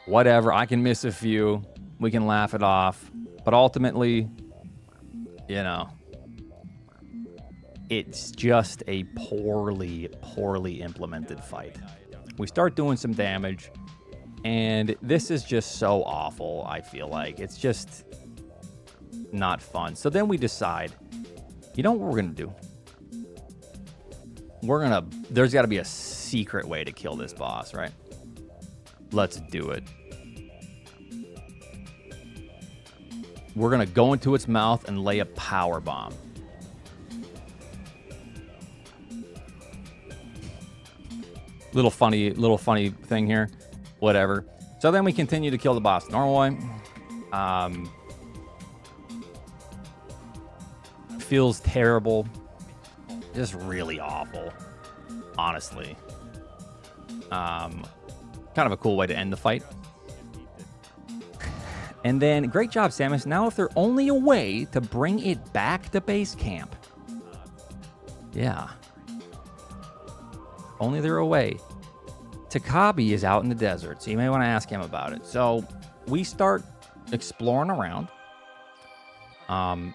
A: Whatever, I can miss a few. We can laugh it off. But ultimately, you know, it's just a poorly implemented fight. We start doing some damage, and this is just so awful, I feel like. It's just not fun. So then we decide, you know what we're going to do? There's got to be a secret way to kill this boss, right? Let's do it. We're going to go into its mouth and lay a power bomb. Little funny thing here. Whatever. So then we continue to kill the boss the normal way. Feels terrible. Just really awful. Honestly. Kind of a cool way to end the fight. And then, great job, Samus. Now if there's only a way to bring it back to base camp. Yeah. Only there a way. Takabi is out in the desert, so you may want to ask him about it. So we start exploring around.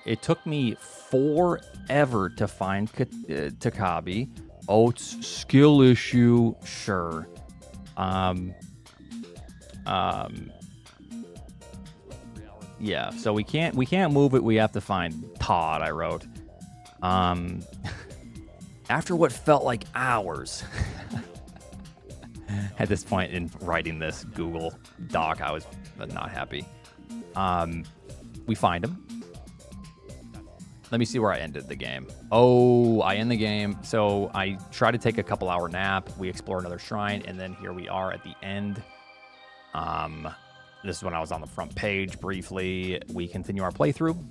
A: It took me forever to find Takabi. Oats, skill issue, sure. Yeah, so we can't move it. We have to find Todd, I wrote. After what felt like hours. At this point in writing this Google Doc, I was not happy. We find him. Let me see where I ended the game. Oh, I end the game. So I try to take a couple hour nap. We explore another shrine, and then here we are at the end. This is when I was on the front page briefly. We continue our playthrough.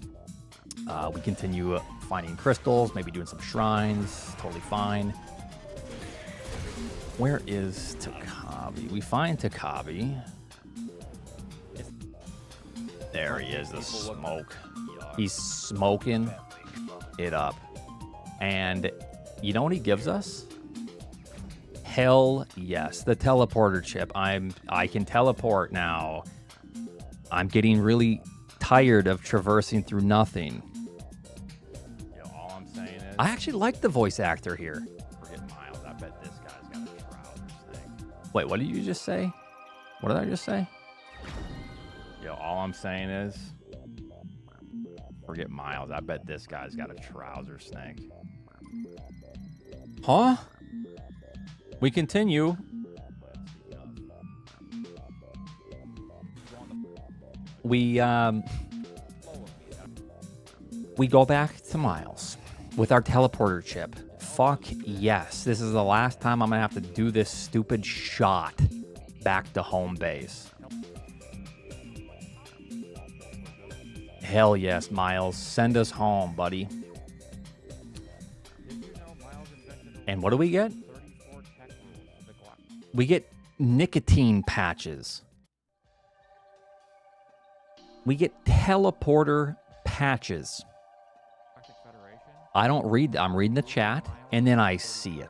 A: We continue finding crystals, maybe doing some shrines. Totally fine. Where is Takabi? We find Takabi. There he is, the smoke. He's smoking it up. And you know what he gives us? Hell yes, the teleporter chip. I can teleport now. I'm getting really tired of traversing through nothing.
B: Yo, all I'm saying is,
A: I actually like the voice actor here.
B: forget Miles. I bet this guy's got a trousers thing.
A: Wait, what did you just say? What did I just say?
B: Yo, all I'm saying is, forget Miles. I bet this guy's got a trouser snake.
A: Huh? We continue. We go back to Miles with our teleporter chip. Fuck yes. This is the last time I'm gonna have to do this stupid shot back to home base. Hell yes, Miles. Send us home, buddy. And what do we get? We get nicotine patches. We get teleporter patches. I don't read. I'm reading the chat, and then I see it.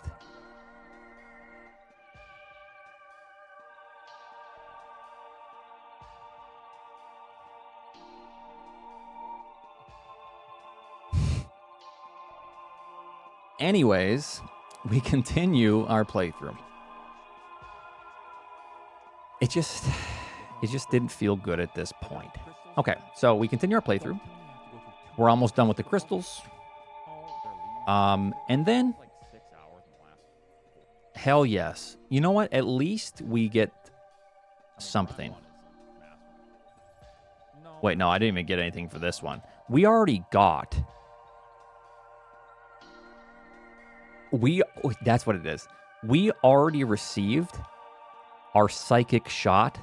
A: Anyways, we continue our playthrough. It just didn't feel good at this point. Okay, so we continue our playthrough. We're almost done with the crystals. And then Hell yes. You know what? At least we get something. Wait, no, I didn't even get anything for this one. We already got... That's what it is. We already received our psychic shot.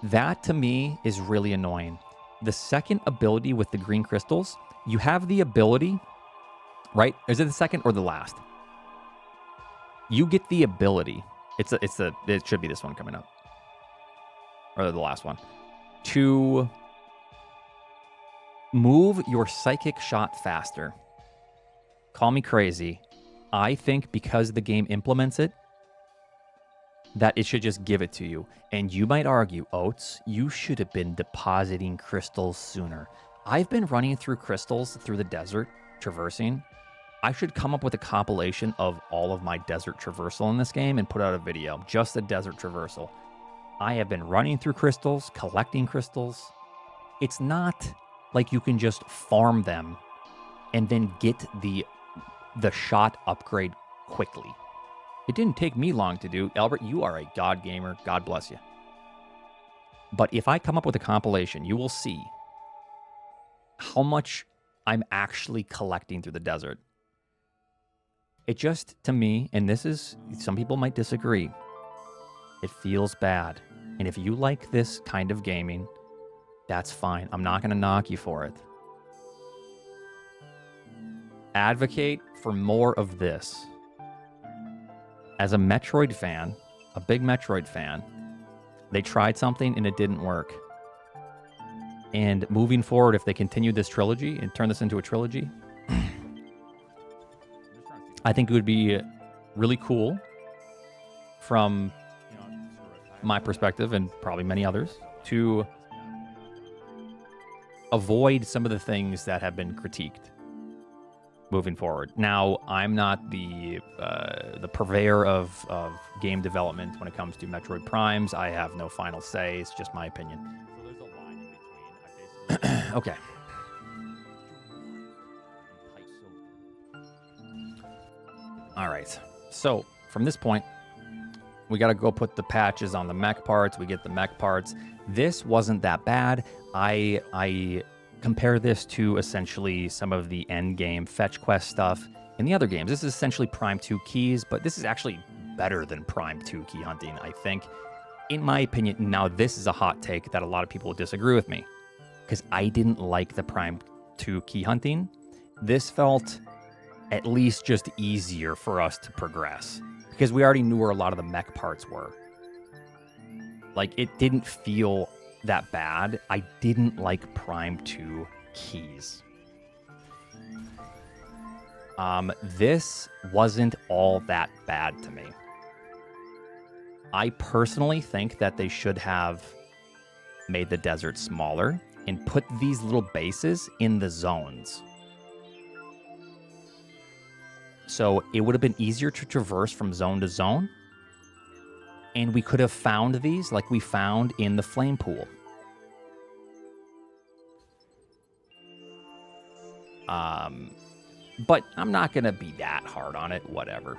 A: That, to me, is really annoying. The second ability with the green crystals, you have the ability, right? Is it the second or the last? You get the ability. It should be this one coming up. Or the last one. To move your psychic shot faster. Call me crazy. I think because the game implements it, that it should just give it to you. And you might argue, Oats, you should have been depositing crystals sooner. I've been running through crystals through the desert, traversing. I should come up with a compilation of all of my desert traversal in this game and put out a video, just the desert traversal. I have been running through crystals, collecting crystals. It's not like you can just farm them and then get the shot upgrade quickly. It didn't take me long to do. Albert, you are a god gamer. God bless you. But if I come up with a compilation, you will see how much I'm actually collecting through the desert. It just, to me, and this is, some people might disagree, it feels bad. And if you like this kind of gaming, that's fine. I'm not going to knock you for it. Advocate for more of this. As a Metroid fan, a big Metroid fan, they tried something and it didn't work. And moving forward, if they continue this trilogy and turn this into a trilogy, I think it would be really cool from my perspective and probably many others to avoid some of the things that have been critiqued moving forward. Now, I'm not the purveyor of game development when it comes to Metroid Primes. I have no final say. It's just my opinion.
B: So there's a line in between.
A: Okay. All right. So from this point, we got to go put the patches on the mech parts. We get the mech parts. This wasn't that bad. I compare this to essentially some of the Endgame fetch quest stuff in the other games. This is essentially Prime 2 keys, but this is actually better than Prime 2 key hunting, I think. In my opinion, now this is a hot take that a lot of people will disagree with me, because I didn't like the Prime 2 key hunting. This felt at least just easier for us to progress, because we already knew where a lot of the mech parts were. Like, it didn't feel that bad. I didn't like Prime 2 keys. This wasn't all that bad to me. I personally think that they should have made the desert smaller and put these little bases in the zones. So it would have been easier to traverse from zone to zone. And we could have found these like we found in the flame pool. But I'm not going to be that hard on it. Whatever.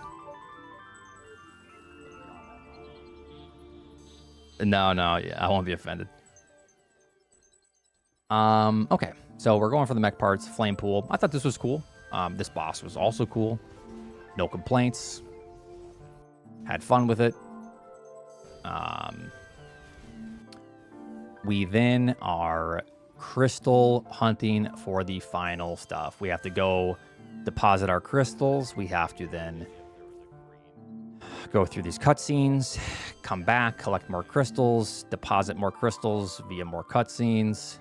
A: No, yeah, I won't be offended. Okay. So we're going for the mech parts, flame pool. I thought this was cool. This boss was also cool. No complaints. Had fun with it. We then are crystal hunting for the final stuff. We have to go deposit our crystals. We have to then go through these cutscenes, come back, collect more crystals, deposit more crystals via more cutscenes,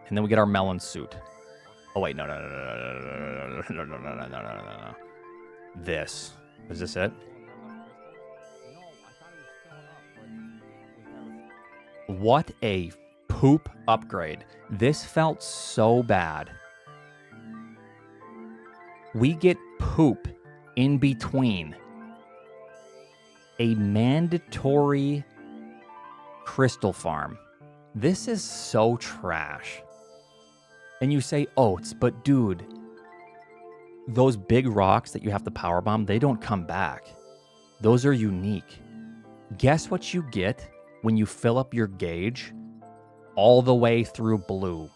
A: and then we get our melon suit. Oh wait, no. This. Is this it? What a poop upgrade. This felt so bad. We get poop in between a mandatory crystal farm. This is so trash. And you say, Oats, but dude, those big rocks that you have to powerbomb, they don't come back. Those are unique. Guess what you get when you fill up your gauge all the way through blue?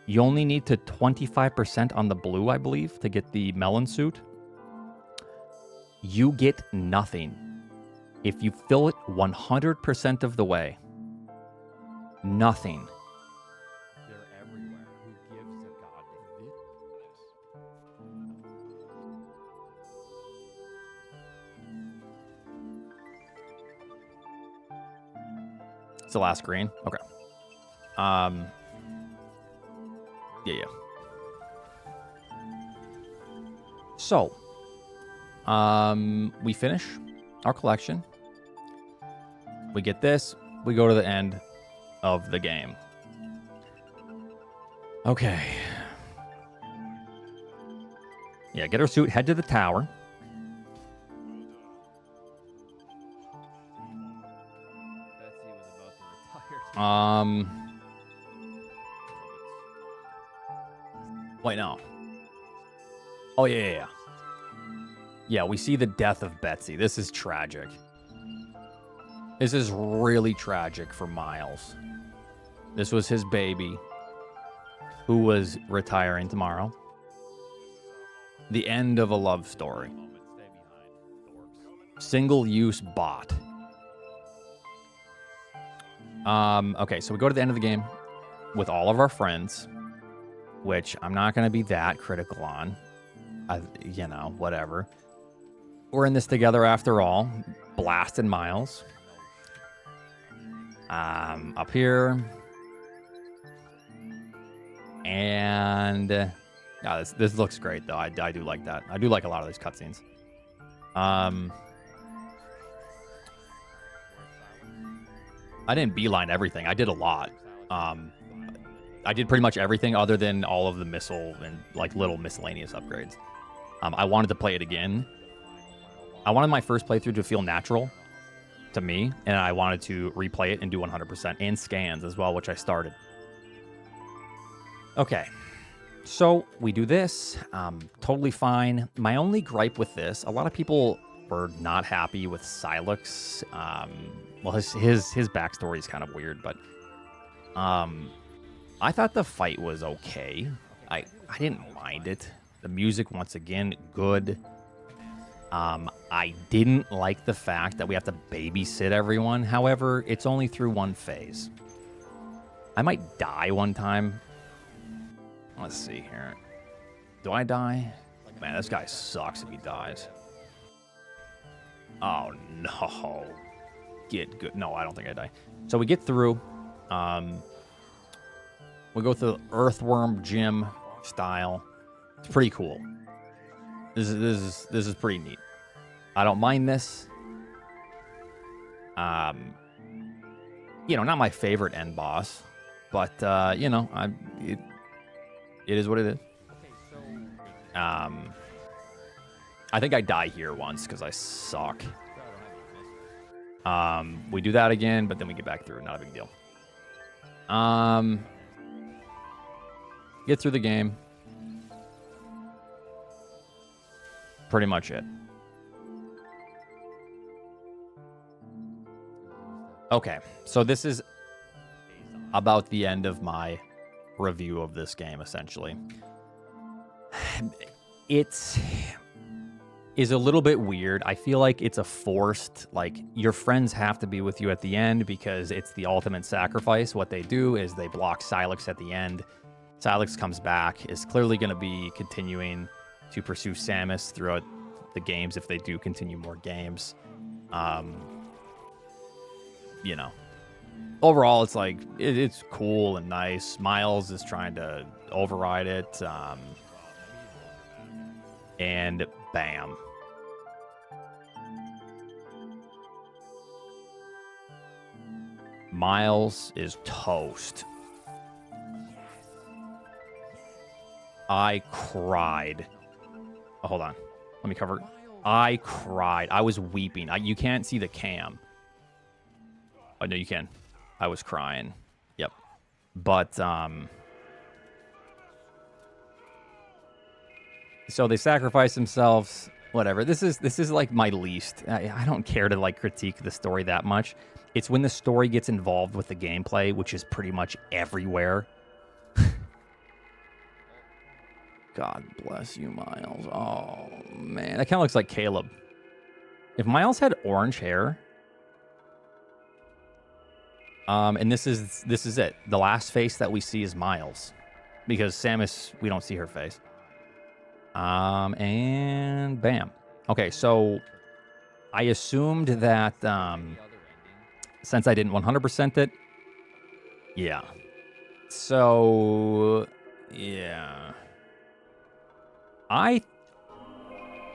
A: You only need to 25% on the blue, I believe, to get the melon suit. You get nothing. If you fill it 100% of the way, nothing.
B: They're everywhere. Who gives a goddamn?
A: It's the last green. Okay. Yeah. So, we finish our collection. We get this. We go to the end of the game. Okay. Yeah, get our suit, head to the tower.
B: Betsy was about to retire.
A: Wait, no. Oh, yeah. Yeah, we see the death of Betsy. This is tragic. This is really tragic for Miles. This was his baby who was retiring tomorrow. The end of a love story. Single-use bot. Okay, so we go to the end of the game with all of our friends, which I'm not going to be that critical on. Whatever. We're in this together after all. Blasting Miles. Up here. And this looks great, though. I do like that. I do like a lot of these cutscenes. I didn't beeline everything. I did a lot. I did pretty much everything other than all of the missile and like little miscellaneous upgrades. I wanted to play it again. I wanted my first playthrough to feel natural to me, and I wanted to replay it and do 100% and scans as well, which I started. Okay, so we do this. Totally fine. My only gripe with this, a lot of people were not happy with Silex. Well, his backstory is kind of weird, but I thought the fight was okay. I didn't mind it. The music, once again, good. I didn't like the fact that we have to babysit everyone. However, it's only through one phase. I might die one time. Let's see here. Do I die? Man, this guy sucks if he dies. Oh, no. Get good. No, I don't think I die. So we get through. We go through the Earthworm Gym style. It's pretty cool. This is pretty neat. I don't mind this. Not my favorite end boss, but it is what it is. I think I die here once because I suck. We do that again, but then we get back through. Not a big deal. Get through the game. Pretty much it. Okay, so this is about the end of my review of this game, essentially. It is a little bit weird. I feel like it's a forced, like, your friends have to be with you at the end because it's the ultimate sacrifice. What they do is they block Silex at the end. Silex comes back, is clearly going to be continuing to pursue Samus throughout the games if they do continue more games. Overall, it's like, it's cool and nice. Miles is trying to override it. And bam. Miles is toast. I cried. Oh, hold on. Let me cover. I cried. I was weeping. You can't see the cam. Oh, no, you can. I was crying. Yep. But, so they sacrifice themselves. whatever. This is like my least. I don't care to like critique the story that much. It's when the story gets involved with the gameplay, which is pretty much everywhere. God bless you, Miles. Oh man, that kind of looks like Caleb. If Miles had orange hair, and this is it. The last face that we see is Miles, because Samus, we don't see her face. And bam. Okay, so I assumed that since I didn't 100% it, yeah. So yeah,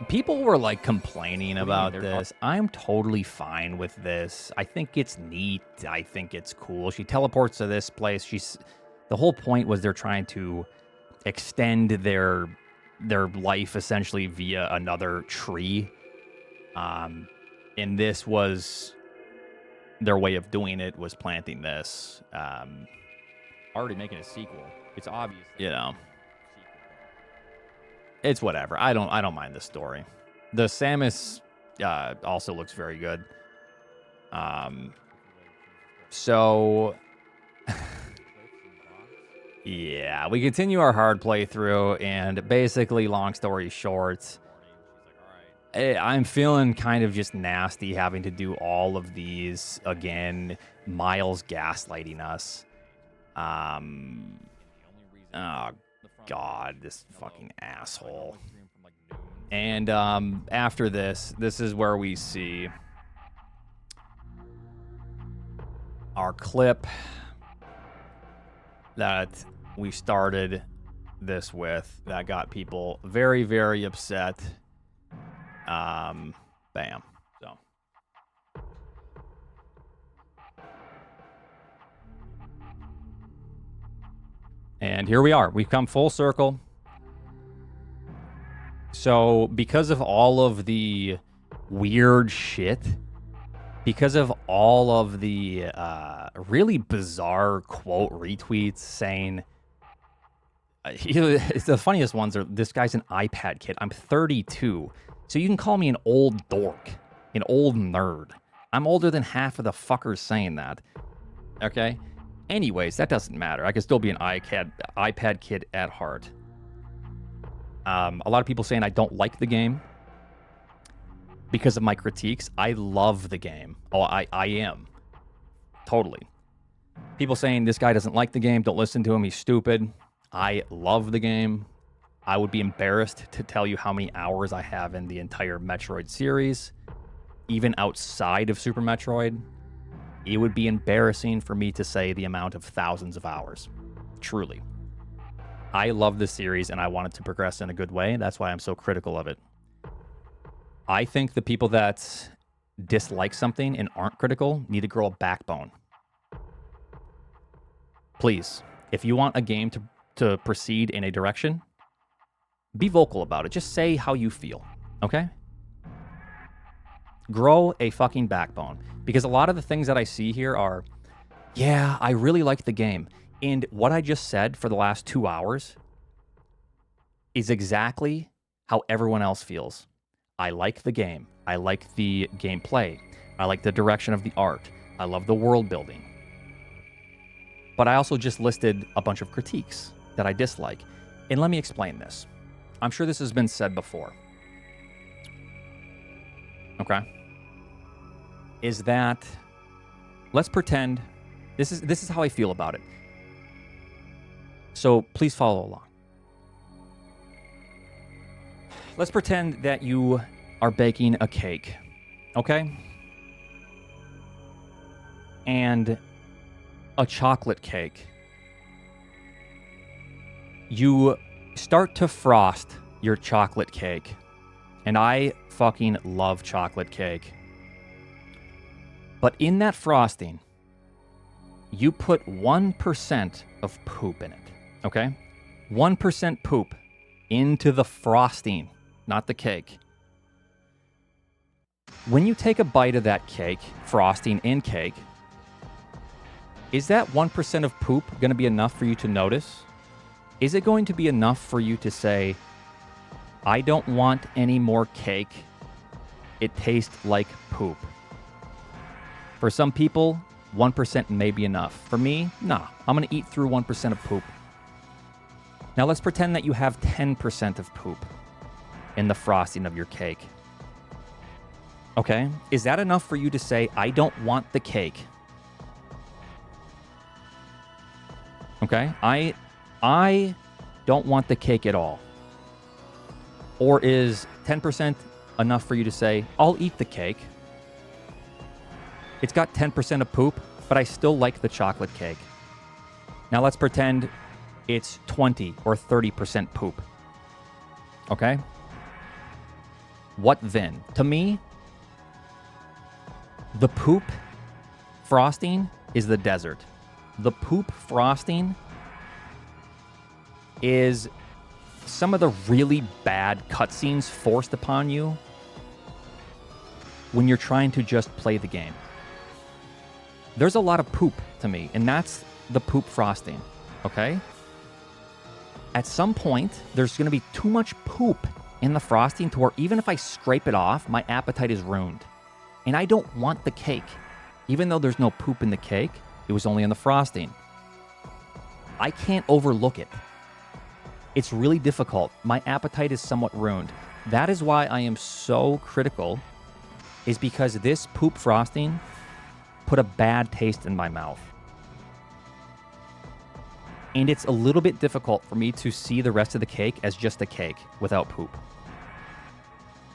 A: people were like complaining about this. I'm totally fine with this. I think it's neat. I think it's cool. She teleports to this place. The whole point was they're trying to extend their life essentially via another tree. And this was their way of doing it, was planting this. Already making a sequel. It's obvious. You know. It's whatever. I don't mind the story. The Samus also looks very good. So yeah, we continue our hard playthrough, and basically, long story short, I'm feeling kind of just nasty having to do all of these again. Miles gaslighting us. Oh God, this fucking asshole. And after this is where we see our clip that we started this with that got people very, very upset. Bam. So. And here we are. We've come full circle. So, because of all of the weird shit, because of all of the really bizarre quote retweets saying, it's the funniest ones are, this guy's an iPad kid. I'm 32. So you can call me an old dork, an old nerd. I'm older than half of the fuckers saying that. Okay? Anyways, that doesn't matter. I can still be an iPad kid at heart. A lot of people saying I don't like the game because of my critiques. I love the game. Oh, I am. Totally. People saying this guy doesn't like the game, don't listen to him, he's stupid. I love the game. I would be embarrassed to tell you how many hours I have in the entire Metroid series, even outside of Super Metroid. It would be embarrassing for me to say the amount of thousands of hours. Truly. I love this series and I want it to progress in a good way. That's why I'm so critical of it. I think the people that dislike something and aren't critical need to grow a backbone. Please, if you want a game to proceed in a direction, be vocal about it. Just say how you feel, okay? Grow a fucking backbone. Because a lot of the things that I see here are, yeah, I really like the game. And what I just said for the last 2 hours is exactly how everyone else feels. I like the game. I like the gameplay. I like the direction of the art. I love the world building. But I also just listed a bunch of critiques that I dislike. And let me explain this. I'm sure this has been said before. Okay? Is that, let's pretend, this is how I feel about it. So please follow along. Let's pretend that you are baking a cake, okay? And a chocolate cake. You start to frost your chocolate cake. And I fucking love chocolate cake. But in that frosting, you put 1% of poop in it, okay? 1% poop into the frosting, not the cake. When you take a bite of that cake, frosting and cake, is that 1% of poop going to be enough for you to notice? Is it going to be enough for you to say, I don't want any more cake. It tastes like poop. For some people, 1% may be enough. For me, nah, I'm going to eat through 1% of poop. Now let's pretend that you have 10% of poop in the frosting of your cake. Okay? Is that enough for you to say, I don't want the cake? Okay? I don't want the cake at all. Or is 10% enough for you to say, I'll eat the cake? It's got 10% of poop, but I still like the chocolate cake. Now let's pretend it's 20 or 30% poop. Okay? What then? To me, the poop frosting is the desert. The poop frosting is some of the really bad cutscenes forced upon you when you're trying to just play the game. There's a lot of poop to me, and that's the poop frosting, okay? At some point, there's going to be too much poop in the frosting to where even if I scrape it off, my appetite is ruined. And I don't want the cake. Even though there's no poop in the cake, it was only in the frosting. I can't overlook it. It's really difficult. My appetite is somewhat ruined. That is why I am so critical, is because this poop frosting put a bad taste in my mouth. And it's a little bit difficult for me to see the rest of the cake as just a cake without poop.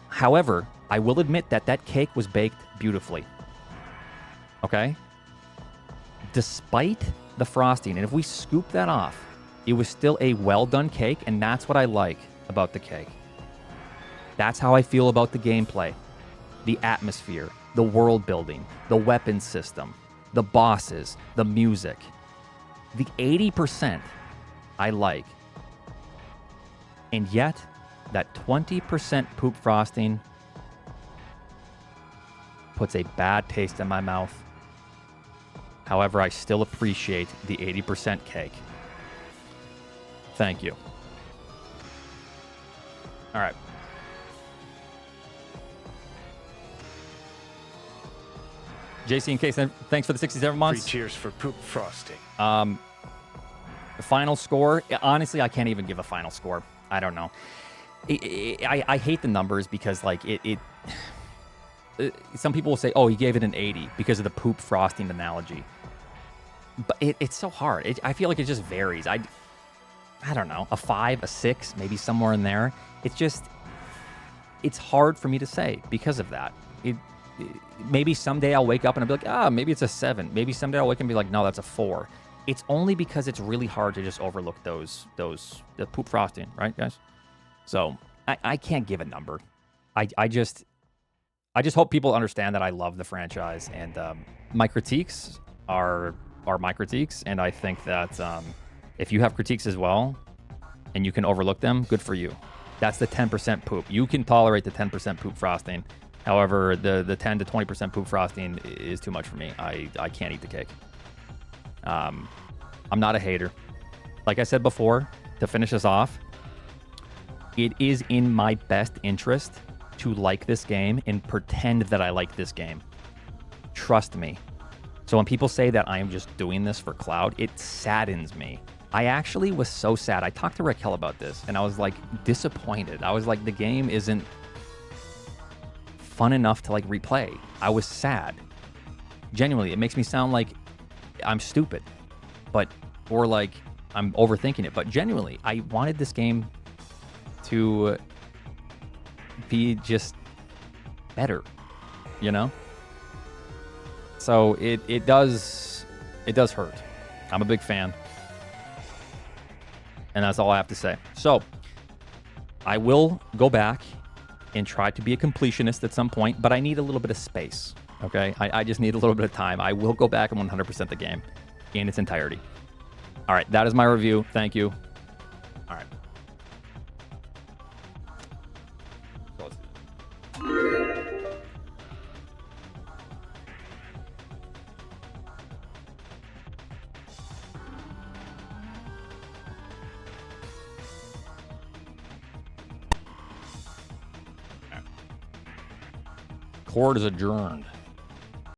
A: However, I will admit that that cake was baked beautifully. Okay? Despite the frosting, and if we scoop that off, it was still a well-done cake, and that's what I like about the cake. That's how I feel about the gameplay, the atmosphere, the world building, the weapon system, the bosses, the music. The 80% I like. And yet, that 20% poop frosting puts a bad taste in my mouth. However, I still appreciate the 80% cake. Thank you. All right. JC and Case, thanks for the 67 months.
C: 3 cheers for poop frosting.
A: The final score, honestly, I can't even give a final score. I don't know. I hate the numbers because, like, some people will say, oh, he gave it an 80 because of the poop frosting analogy. But it's so hard. I feel like it just varies. I don't know, a 5, a 6, maybe somewhere in there. It's hard for me to say because of that. Maybe someday I'll wake up and I'll be like, maybe it's a 7. Maybe someday I'll wake up and be like, no, that's a 4. It's only because it's really hard to just overlook the poop frosting, right, guys? So I can't give a number. I just hope people understand that I love the franchise, and my critiques are my critiques, and I think that if you have critiques as well and you can overlook them, good for you. That's the 10% poop. You can tolerate the 10% poop frosting. However, the 10 to 20% poop frosting is too much for me. I can't eat the cake. I'm not a hater. Like I said before, to finish this off, it is in my best interest to like this game and pretend that I like this game. Trust me. So when people say that I am just doing this for clout, it saddens me. I actually was so sad. I talked to Raquel about this, and I was like disappointed. I was like, the game isn't fun enough to like replay. I was sad. Genuinely, it makes me sound like I'm stupid, or like I'm overthinking it. But genuinely, I wanted this game to be just better, you know? So it does hurt. I'm a big fan. And that's all I have to say. So I will go back and try to be a completionist at some point, but I need a little bit of space, okay? I just need a little bit of time. I will go back and 100% the game in its entirety. All right, that is my review. Thank you. All right. So let's do this. Court is adjourned.